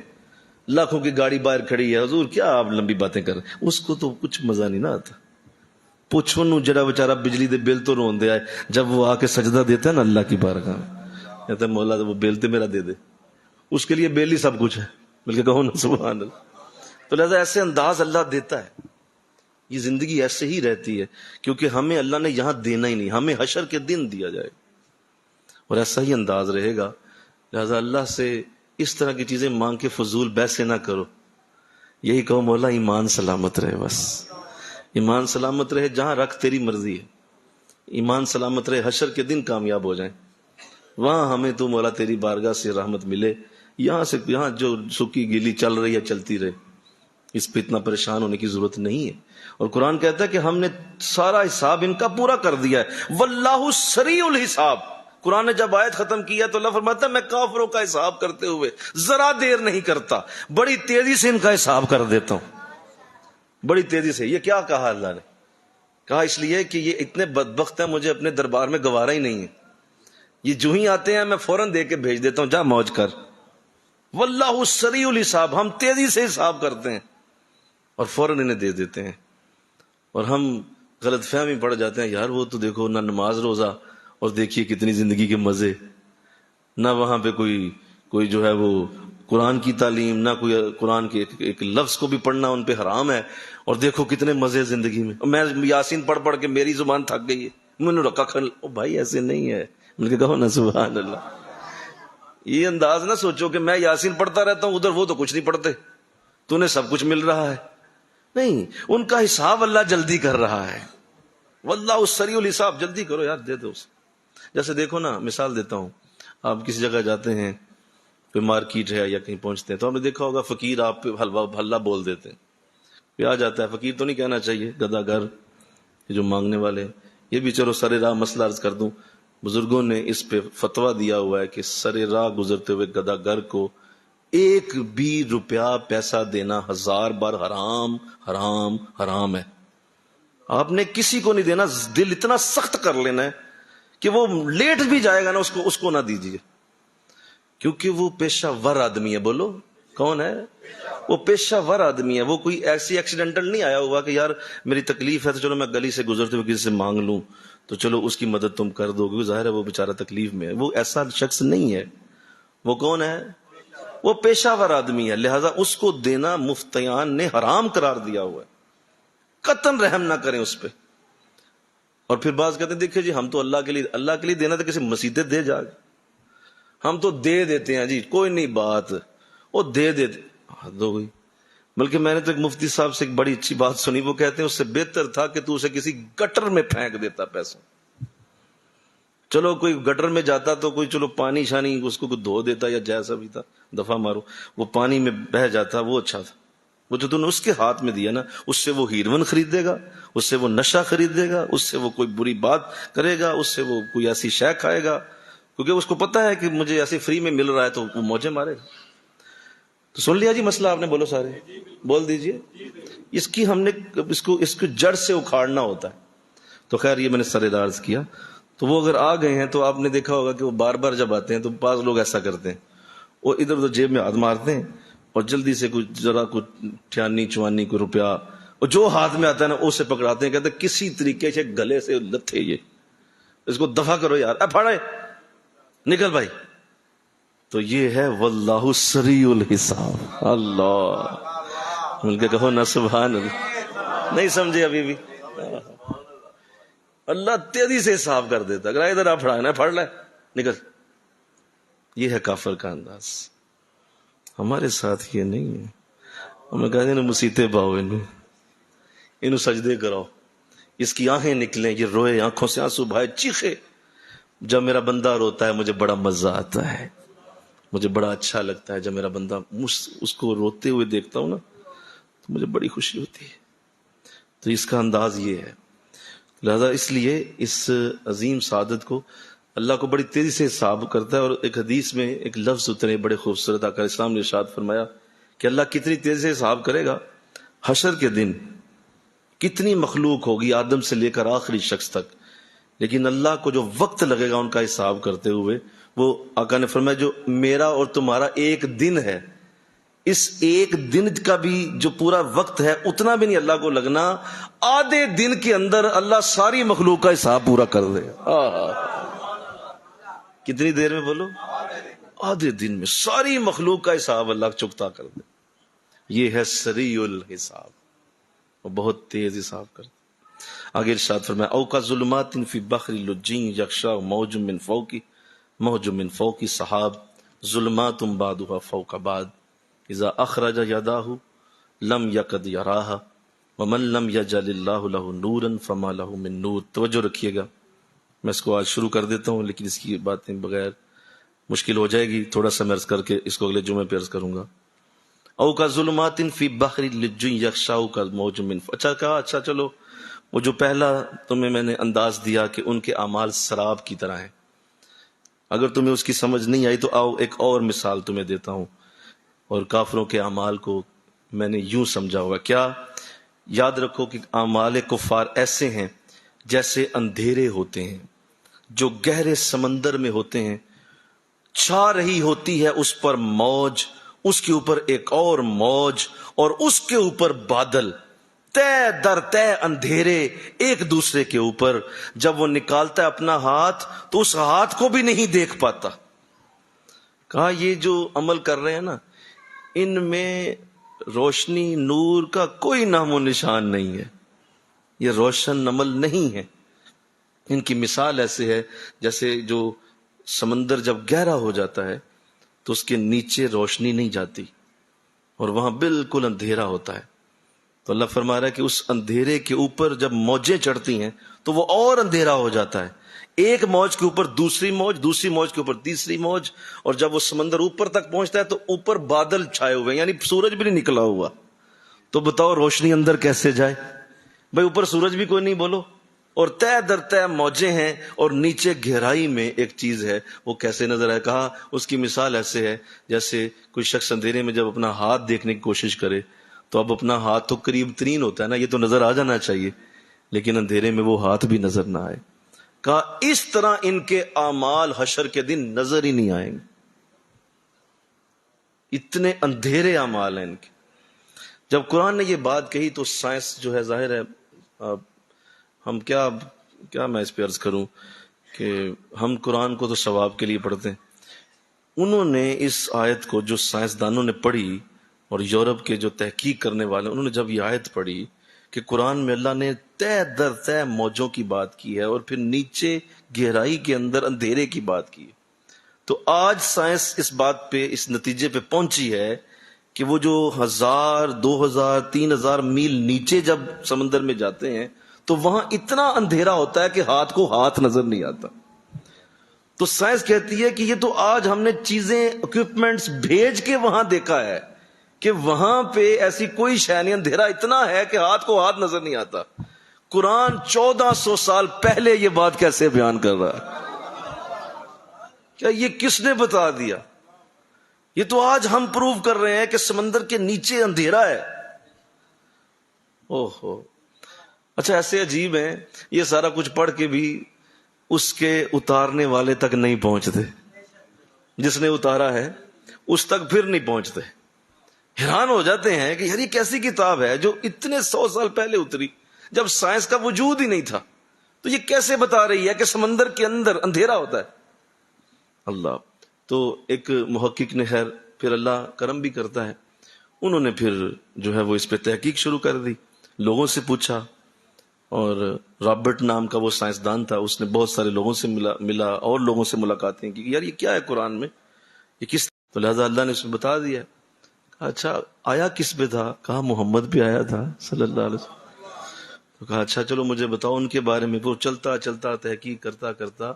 [SPEAKER 1] لاکھوں کی گاڑی باہر کھڑی ہے، حضور کیا آپ لمبی باتیں کر رہے ہیں؟ اس کو تو کچھ مزہ نہیں نہ آتا. پوچھو نو جڑا بیچارہ بجلی دے بل تو رون دے آئے، جب وہ آ کے سجدہ دیتا ہے نا اللہ کی بارگاہ میں، کہتا ہے مولا وہ بل تو میرا دے دے. اس کے لیے بیل ہی سب کچھ ہے، بلکہ کہو نا سبحان اللہ. تو لہذا ایسے انداز اللہ دیتا ہے. یہ زندگی ایسے ہی رہتی ہے کیونکہ ہمیں اللہ نے یہاں دینا ہی نہیں، ہمیں حشر کے دن دیا جائے اور ایسا ہی انداز رہے گا. لہذا اللہ سے اس طرح کی چیزیں مانگ کے فضول بحثیں نہ کرو. یہی کہو مولا ایمان سلامت رہے، بس ایمان سلامت رہے، جہاں رکھ تیری مرضی ہے. ایمان سلامت رہے، حشر کے دن کامیاب ہو جائیں، وہاں ہمیں تو مولا تیری بارگاہ سے رحمت ملے. یہاں جو سکی گیلی چل رہی ہے چلتی رہے، اس پہ اتنا پریشان ہونے کی ضرورت نہیں ہے. اور قرآن کہتا ہے کہ ہم نے سارا حساب ان کا پورا کر دیا ہے. واللہ سریع الحساب. قرآن نے جب آیت ختم کیا تو اللہ فرماتا ہے میں کافروں کا حساب کرتے ہوئے ذرا دیر نہیں کرتا، بڑی تیزی سے ان کا حساب کر دیتا ہوں، بڑی تیزی سے. یہ کیا کہا اللہ نے؟ کہا اس لیے کہ یہ اتنے بدبخت ہیں، مجھے اپنے دربار میں گوارا ہی نہیں ہے. یہ جو ہی آتے ہیں میں فوراً دے کے بھیج دیتا ہوں، جا موج کر. واللہ سریع الحساب، ہم تیزی سے حساب کرتے ہیں اور فوراً انہیں دے دیتے ہیں. اور ہم غلط فہمی پڑ جاتے ہیں، یار وہ تو دیکھو نہ نماز روزہ، اور دیکھیے کتنی زندگی کے مزے، نہ وہاں پہ کوئی جو ہے وہ قرآن کی تعلیم، نہ کوئی قرآن کے ایک لفظ کو بھی پڑھنا ان پہ حرام ہے، اور دیکھو کتنے مزے زندگی میں. میں یاسین پڑھ پڑھ کے میری زبان تھک گئی ہے، میں نے رکھا کھل. بھائی ایسے نہیں ہے، مل کے کہو نا سبحان اللہ. یہ انداز نہ سوچو کہ میں یاسین پڑھتا رہتا ہوں، ادھر وہ تو کچھ نہیں پڑھتے، تو انہیں سب کچھ مل رہا ہے. نہیں، ان کا حساب اللہ جلدی کر رہا ہے. واللہ سریع الحساب، جلدی کرو یار، دے دو اسے. جیسے دیکھو نا، مثال دیتا ہوں، آپ کسی جگہ جاتے ہیں، کوئی مارکیٹ ہے یا کہیں پہنچتے ہیں، تو آپ نے دیکھا ہوگا فقیر آپ پہ ہلہ بول دیتے ہیں. پہ آ جاتا ہے، فقیر تو نہیں کہنا چاہیے، گدا گر جو مانگنے والے. یہ بھی چلو سر راہ مسئلہ عرض کر دوں، بزرگوں نے اس پہ فتویٰ دیا ہوا ہے کہ سر راہ گزرتے ہوئے گدا گر کو ایک بھی روپیہ پیسہ دینا 1000 بار حرام حرام حرام ہے. آپ نے کسی کو نہیں دینا، دل اتنا سخت کر لینا ہے کہ وہ لیٹ بھی جائے گا نا اس کو نہ دیجیے، کیونکہ وہ پیشہ ور آدمی ہے. بولو کون ہے؟ وہ پیشہ ور آدمی ہے. وہ کوئی ایسی ایکسیڈنٹل نہیں آیا ہوا کہ یار میری تکلیف ہے تو چلو میں گلی سے گزرتے ہوئے کسی سے مانگ لوں تو چلو اس کی مدد تم کر دو، کیونکہ ظاہر ہے وہ بیچارہ تکلیف میں ہے. وہ ایسا شخص نہیں ہے. وہ کون ہے؟ وہ پیشہ ور آدمی ہے. لہذا اس کو دینا مفتیان نے حرام قرار دیا ہوا ہے. قطعاً رحم نہ کریں اس پہ. اور پھر بعض کہتے ہیں دیکھیں جی ہم تو اللہ کے لیے دینا، تو کسی مسیطے دے جا، ہم تو دے دیتے ہیں جی، کوئی نہیں بات، وہ دے دیتے. حد ہو گئی. بلکہ میں نے تو ایک مفتی صاحب سے ایک بڑی اچھی بات سنی، وہ کہتے ہیں اس سے بہتر تھا کہ تو اسے کسی گٹر میں پھینک دیتا پیسوں. چلو کوئی گٹر میں جاتا تو کوئی چلو پانی شانی اس کو دھو دیتا یا جیسا بھی تھا، دفعہ مارو، وہ پانی میں بہہ جاتا، وہ اچھا تھا. وہ جو تم نے اس کے ہاتھ میں دیا نا، اس سے وہ ہیروین خریدے گا، اس سے وہ نشہ خریدے گا، اس سے وہ کوئی بری بات کرے گا، اس سے وہ کوئی ایسی شے کھائے گا، کیونکہ اس کو پتا ہے کہ مجھے ایسے فری میں مل رہا ہے تو وہ موجے مارے گا. تو سن لیا جی مسئلہ آپ نے؟ بولو سارے بول دیجئے. اس کی ہم نے اس کو جڑ سے اکھاڑنا ہوتا ہے. تو خیر یہ میں نے سر عرض کیا. تو وہ اگر آ گئے ہیں تو آپ نے دیکھا ہوگا کہ وہ بار بار جب آتے ہیں تو بعض لوگ ایسا کرتے ہیں، وہ ادھر ادھر جیب میں ہاتھ مارتے ہیں اور جلدی سے کچھ ذرا کچھ ٹھیانی چوانی کو روپیہ اور جو ہاتھ میں آتا ہے نا اسے پکڑاتے ہیں، کہتے ہیں کسی طریقے سے گلے سے لتھے، یہ اس کو دفع کرو یار، پھاڑے نکل بھائی. تو یہ ہے واللہ سریع الحساب. اللہ مل کے کہو نا سبحان اللہ. نہیں سمجھے ابھی بھی؟ اللہ تیزی سے حساب کر دیتا. اگر ادھر آپ پڑھانا پڑھ لے نکل. یہ ہے کافر کا انداز. ہمارے ساتھ یہ نہیں ہے. ہمیں کہتے ہیں مسیطے پاؤ، انہوں سجدے کراؤ، اس کی آنکھیں نکلیں، یہ روئے، آنکھوں سے آنسو بہائے، چیخے. جب میرا بندہ روتا ہے مجھے بڑا مزہ آتا ہے، مجھے بڑا اچھا لگتا ہے. جب میرا بندہ اس کو روتے ہوئے دیکھتا ہوں نا تو مجھے بڑی خوشی ہوتی ہے. تو اس کا انداز یہ ہے. لہذا اس لیے اس عظیم سعادت کو اللہ کو بڑی تیزی سے حساب کرتا ہے. اور ایک حدیث میں ایک لفظ اتنے بڑے خوبصورت آقا اسلام نے ارشاد فرمایا کہ اللہ کتنی تیزی سے حساب کرے گا. حشر کے دن کتنی مخلوق ہوگی آدم سے لے کر آخری شخص تک، لیکن اللہ کو جو وقت لگے گا ان کا حساب کرتے ہوئے، وہ آقا نے فرمایا جو میرا اور تمہارا ایک دن ہے، اس ایک دن کا بھی جو پورا وقت ہے اتنا بھی نہیں اللہ کو لگنا. آدھے دن کے اندر اللہ ساری مخلوق کا حساب پورا کر دے. کتنی دیر میں بولو؟ آدھے دن میں ساری مخلوق کا حساب اللہ چکتا کر دے. یہ ہے سریع الحساب، وہ بہت تیز حساب کرتا. آگے ارشاد فرمایا او کا ظلمات فی بحر لجین یغشا موج من فوقی موج من فوقی سحاب ظلمات بعضها فوق بعض اذا اخرج یداہ لم یکد یراہا ومن لم یجعل اللہ لہ نورا فما لہ من نور. توجہ رکھیے گا، میں اس کو آج شروع کر دیتا ہوں لیکن اس کی باتیں بغیر مشکل ہو جائے گی. تھوڑا سا میں عرض کر کے اس کو اگلے جمعے پہ عرض کروں گا. او کا ظلمات فی بحر لجین یغشا کا موج من اچھا کہا. اچھا چلو، وہ جو پہلا تمہیں میں نے انداز دیا کہ ان کے اعمال سراب کی طرح ہیں، اگر تمہیں اس کی سمجھ نہیں آئی تو آؤ ایک اور مثال تمہیں دیتا ہوں. اور کافروں کے اعمال کو میں نے یوں سمجھا ہوگا. کیا؟ یاد رکھو کہ اعمال کفار ایسے ہیں جیسے اندھیرے ہوتے ہیں جو گہرے سمندر میں ہوتے ہیں. چھا رہی ہوتی ہے اس پر موج، اس کے اوپر ایک اور موج، اور اس کے اوپر بادل، تے در تے اندھیرے ایک دوسرے کے اوپر. جب وہ نکالتا ہے اپنا ہاتھ تو اس ہاتھ کو بھی نہیں دیکھ پاتا. کہا یہ جو عمل کر رہے ہیں نا، ان میں روشنی نور کا کوئی نام و نشان نہیں ہے، یہ روشن عمل نہیں ہے. ان کی مثال ایسے ہے جیسے جو سمندر جب گہرا ہو جاتا ہے تو اس کے نیچے روشنی نہیں جاتی اور وہاں بالکل اندھیرا ہوتا ہے. تو اللہ فرما رہا ہے کہ اس اندھیرے کے اوپر جب موجیں چڑھتی ہیں تو وہ اور اندھیرا ہو جاتا ہے. ایک موج کے اوپر دوسری موج، دوسری موج کے اوپر تیسری موج، اور جب وہ سمندر اوپر تک پہنچتا ہے تو اوپر بادل چھائے ہوئے ہیں، یعنی سورج بھی نہیں نکلا ہوا. تو بتاؤ روشنی اندر کیسے جائے؟ بھائی اوپر سورج بھی کوئی نہیں، بولو. اور طے در طے موجیں ہیں اور نیچے گہرائی میں ایک چیز ہے، وہ کیسے نظر آئے؟ کہا اس کی مثال ایسے ہے جیسے کوئی شخص اندھیرے میں جب اپنا ہاتھ دیکھنے کی کوشش کرے تو اب اپنا ہاتھ تو قریب ترین ہوتا ہے نا، یہ تو نظر آ جانا چاہیے، لیکن اندھیرے میں وہ ہاتھ بھی نظر نہ آئے. کہا اس طرح ان کے اعمال حشر کے دن نظر ہی نہیں آئیں گے، اتنے اندھیرے اعمال ہیں ان کے. جب قرآن نے یہ بات کہی تو سائنس جو ہے، ظاہر ہے ہم کیا میں اس پہ عرض کروں کہ ہم قرآن کو تو ثواب کے لیے پڑھتے ہیں. انہوں نے اس آیت کو جو سائنسدانوں نے پڑھی اور یورپ کے جو تحقیق کرنے والے، انہوں نے جب یہ آیت پڑھی کہ قرآن میں اللہ نے طے در طے موجوں کی بات کی ہے اور پھر نیچے گہرائی کے اندر اندھیرے کی بات کی ہے، تو آج سائنس اس بات پہ، اس نتیجے پہ پہنچی ہے کہ وہ جو 1000 2000 3000 میل نیچے جب سمندر میں جاتے ہیں تو وہاں اتنا اندھیرا ہوتا ہے کہ ہاتھ کو ہاتھ نظر نہیں آتا. تو سائنس کہتی ہے کہ یہ تو آج ہم نے چیزیں اکوپمنٹس بھیج کے وہاں دیکھا ہے کہ وہاں پہ ایسی کوئی شے نہیں، اندھیرا اتنا ہے کہ ہاتھ کو ہاتھ نظر نہیں آتا. قرآن 1400 سال پہلے یہ بات کیسے بیان کر رہا ہے؟ کیا یہ کس نے بتا دیا؟ یہ تو آج ہم پروو کر رہے ہیں کہ سمندر کے نیچے اندھیرا ہے. اوہو، اچھا ایسے عجیب ہیں، یہ سارا کچھ پڑھ کے بھی اس کے اتارنے والے تک نہیں پہنچتے. جس نے اتارا ہے اس تک پھر نہیں پہنچتے. حیران ہو جاتے ہیں کہ یار یہ کیسی کتاب ہے جو اتنے 100 سال پہلے اتری، جب سائنس کا وجود ہی نہیں تھا، تو یہ کیسے بتا رہی ہے کہ سمندر کے اندر اندھیرا ہوتا ہے؟ اللہ تو ایک محقق نے، خیر پھر اللہ کرم بھی کرتا ہے، انہوں نے پھر جو ہے وہ اس پہ تحقیق شروع کر دی، لوگوں سے پوچھا، اور رابرٹ نام کا وہ سائنسدان تھا، اس نے بہت سارے لوگوں سے ملا اور لوگوں سے ملاقاتیں کی، یار یہ کیا ہے قرآن میں، یہ کس، تو لہٰذا اللہ نے اس میں بتا دیا. کہا اچھا آیا کس پہ تھا؟ کہا محمد بھی آیا تھا صلی اللہ علیہ وسلم. تو کہا اچھا چلو مجھے بتاؤ ان کے بارے میں. وہ چلتا چلتا تحقیق کرتا کرتا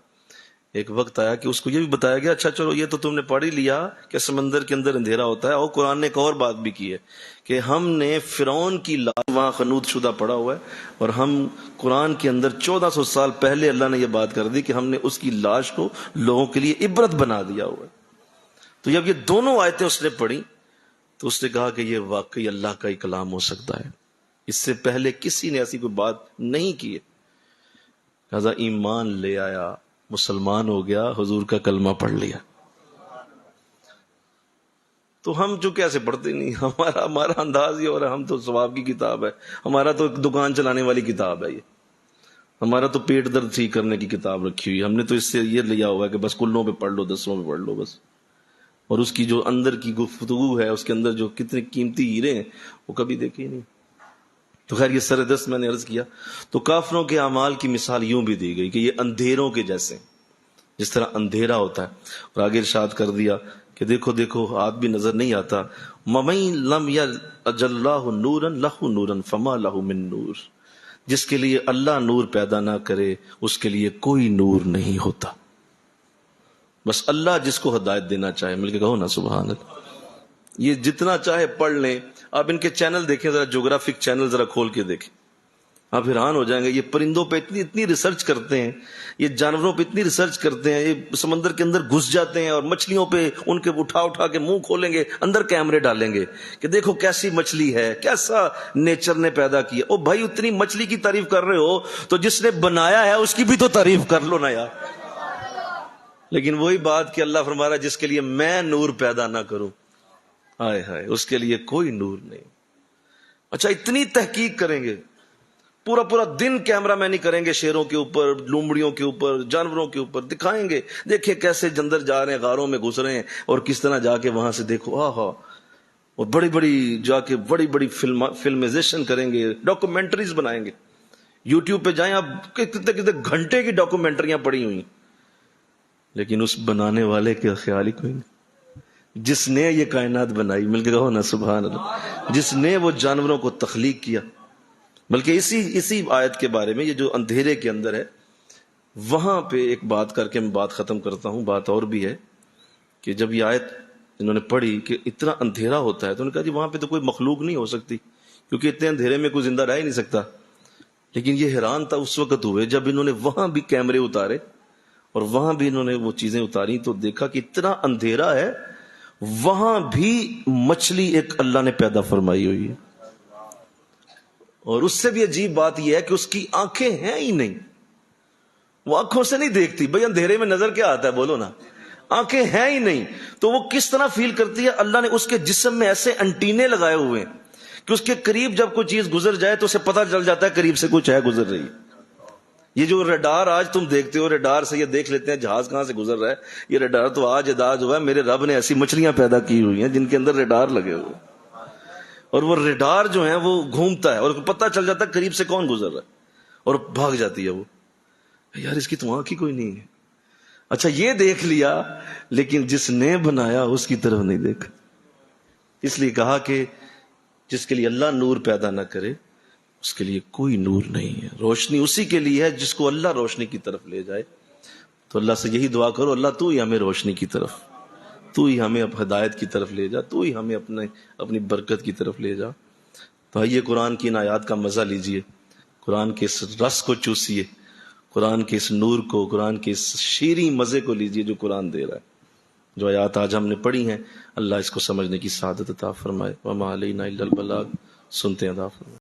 [SPEAKER 1] ایک وقت آیا کہ اس کو یہ بھی بتایا گیا، اچھا چلو یہ تو تم نے پڑھ ہی لیا کہ سمندر کے اندر اندھیرا ہوتا ہے، اور قرآن نے ایک اور بات بھی کی ہے کہ ہم نے فرعون کی لاش وہاں خنود شدہ پڑا ہوا ہے، اور ہم قرآن کے اندر 1400 سال پہلے اللہ نے یہ بات کر دی کہ ہم نے اس کی لاش کو لوگوں کے لیے عبرت بنا دیا ہوا ہے. تو جب یہ دونوں آیتیں اس نے پڑھی تو اس نے کہا کہ یہ واقعی اللہ کا ہی کلام ہو سکتا ہے، اس سے پہلے کسی نے ایسی کوئی بات نہیں کی ہے. لہذا ایمان لے آیا، مسلمان ہو گیا، حضور کا کلمہ پڑھ لیا. تو ہم جو کیسے پڑھتے نہیں، ہمارا انداز یہ ہو رہا ہے، ہم تو ثواب کی کتاب ہے، ہمارا تو ایک دکان چلانے والی کتاب ہے، یہ ہمارا تو پیٹ درد ٹھیک کرنے کی کتاب رکھی ہوئی، ہم نے تو اس سے یہ لیا ہوا ہے کہ بس کلوں پہ پڑھ لو، دسوں پہ پڑھ لو بس. اور اس کی جو اندر کی گفتگو ہے، اس کے اندر جو کتنے قیمتی ہیرے ہیں وہ کبھی دیکھے ہی نہیں. تو خیر یہ سر دست میں نے عرض کیا. تو کافروں کے اعمال کی مثال یوں بھی دی گئی کہ یہ اندھیروں کے جیسے، جس طرح اندھیرا ہوتا ہے. اور آگے ارشاد کر دیا کہ دیکھو دیکھو ہاتھ بھی نظر نہیں آتا، مَمَن لَمْ يَجْعَلْ اللَّهُ نُورًا لَهُ نُورًا فَمَا لَهُ مِن نُور، جس کے لیے اللہ نور پیدا نہ کرے اس کے لیے کوئی نور نہیں ہوتا. بس اللہ جس کو ہدایت دینا چاہے، مل کے کہو نا سبحان اللہ. یہ جتنا چاہے پڑھ لیں. آپ ان کے چینل دیکھیں ذرا، جغرافک چینل ذرا کھول کے دیکھیں، آپ حیران ہو جائیں گے. یہ پرندوں پہ اتنی ریسرچ کرتے ہیں، یہ جانوروں پہ اتنی ریسرچ کرتے ہیں، یہ سمندر کے اندر گھس جاتے ہیں اور مچھلیوں پہ ان کے اٹھا کے منہ کھولیں گے، اندر کیمرے ڈالیں گے کہ دیکھو کیسی مچھلی ہے، کیسا نیچر نے پیدا کیا. او بھائی اتنی مچھلی کی تعریف کر رہے ہو تو جس نے بنایا ہے اس کی بھی تو تعریف کر لو نا یار. لیکن وہی بات کہ اللہ فرما رہا ہے جس کے لیے میں نور پیدا نہ کروں، ہائے ہائے اس کے لیے کوئی نور نہیں. اچھا اتنی تحقیق کریں گے، پورا دن کیمرہ مینی کریں گے، شیروں کے اوپر، لومڑیوں کے اوپر، جانوروں کے اوپر دکھائیں گے، دیکھیں کیسے جندر جا رہے ہیں، غاروں میں گھس رہے ہیں، اور کس طرح جا کے وہاں سے دیکھو آہا. اور بڑی جا کے بڑی فلمائزیشن کریں گے، ڈاکومنٹریز بنائیں گے. یوٹیوب پہ جائیں آپ، کتنے گھنٹے کی ڈاکومنٹریاں پڑی ہوئی، لیکن اس بنانے والے کے خیال ہی کوئی نہیں، جس نے یہ کائنات بنائی. مل کے کہو نا سبحان اللہ. جس نے وہ جانوروں کو تخلیق کیا. بلکہ اسی آیت کے بارے میں، یہ جو اندھیرے کے اندر ہے، وہاں پہ ایک بات کر کے میں بات ختم کرتا ہوں. بات اور بھی ہے کہ جب یہ آیت انہوں نے پڑھی کہ اتنا اندھیرا ہوتا ہے، تو انہوں نے کہا جی وہاں پہ تو کوئی مخلوق نہیں ہو سکتی، کیونکہ اتنے اندھیرے میں کوئی زندہ رہ ہی نہیں سکتا. لیکن یہ حیران تھا اس وقت ہوئے جب انہوں نے وہاں بھی کیمرے اتارے اور وہاں بھی انہوں نے وہ چیزیں اتاری، تو دیکھا کہ اتنا اندھیرا ہے، وہاں بھی مچھلی ایک اللہ نے پیدا فرمائی ہوئی ہے. اور اس سے بھی عجیب بات یہ ہے کہ اس کی آنکھیں ہیں ہی نہیں، وہ آنکھوں سے نہیں دیکھتی. بھئی اندھیرے میں نظر کیا آتا ہے، بولو نا. آنکھیں ہیں ہی نہیں، تو وہ کس طرح فیل کرتی ہے؟ اللہ نے اس کے جسم میں ایسے انٹینے لگائے ہوئے ہیں کہ اس کے قریب جب کوئی چیز گزر جائے تو اسے پتہ چل جاتا ہے قریب سے کچھ ہے گزر رہی. یہ جو ریڈار آج تم دیکھتے ہو، ریڈار سے یہ دیکھ لیتے ہیں جہاز کہاں سے گزر رہا ہے. یہ ریڈار تو آج ایجاد ہوا ہے، میرے رب نے ایسی مچھلیاں پیدا کی ہوئی ہیں جن کے اندر ریڈار لگے ہوئے، اور وہ ریڈار جو ہیں وہ گھومتا ہے اور پتہ چل جاتا ہے قریب سے کون گزر رہا ہے، اور بھاگ جاتی ہے وہ. یار اس کی تو آنکھ ہی کوئی نہیں ہے. اچھا یہ دیکھ لیا، لیکن جس نے بنایا اس کی طرف نہیں دیکھا. اس لیے کہا کہ جس کے لیے اللہ نور پیدا نہ کرے اس کے لیے کوئی نور نہیں ہے. روشنی اسی کے لیے ہے جس کو اللہ روشنی کی طرف لے جائے. تو اللہ سے یہی دعا کرو، اللہ تو ہی ہمیں روشنی کی طرف، تو ہی ہمیں ہدایت کی طرف لے جا، تو ہی ہمیں اپنی برکت کی طرف لے جا. تو آئیے قرآن کی ان آیات کا مزہ لیجئے، قرآن کے اس رس کو چوسیے، قرآن کے اس نور کو، قرآن کے اس شیریں مزے کو لیجئے جو قرآن دے رہا ہے. جو آیات آج ہم نے پڑھی ہیں، اللہ اس کو سمجھنے کی سعادت عطا فرمائے. وما علینا الا البلاغ. سنتے ہیں عطا فرمائے.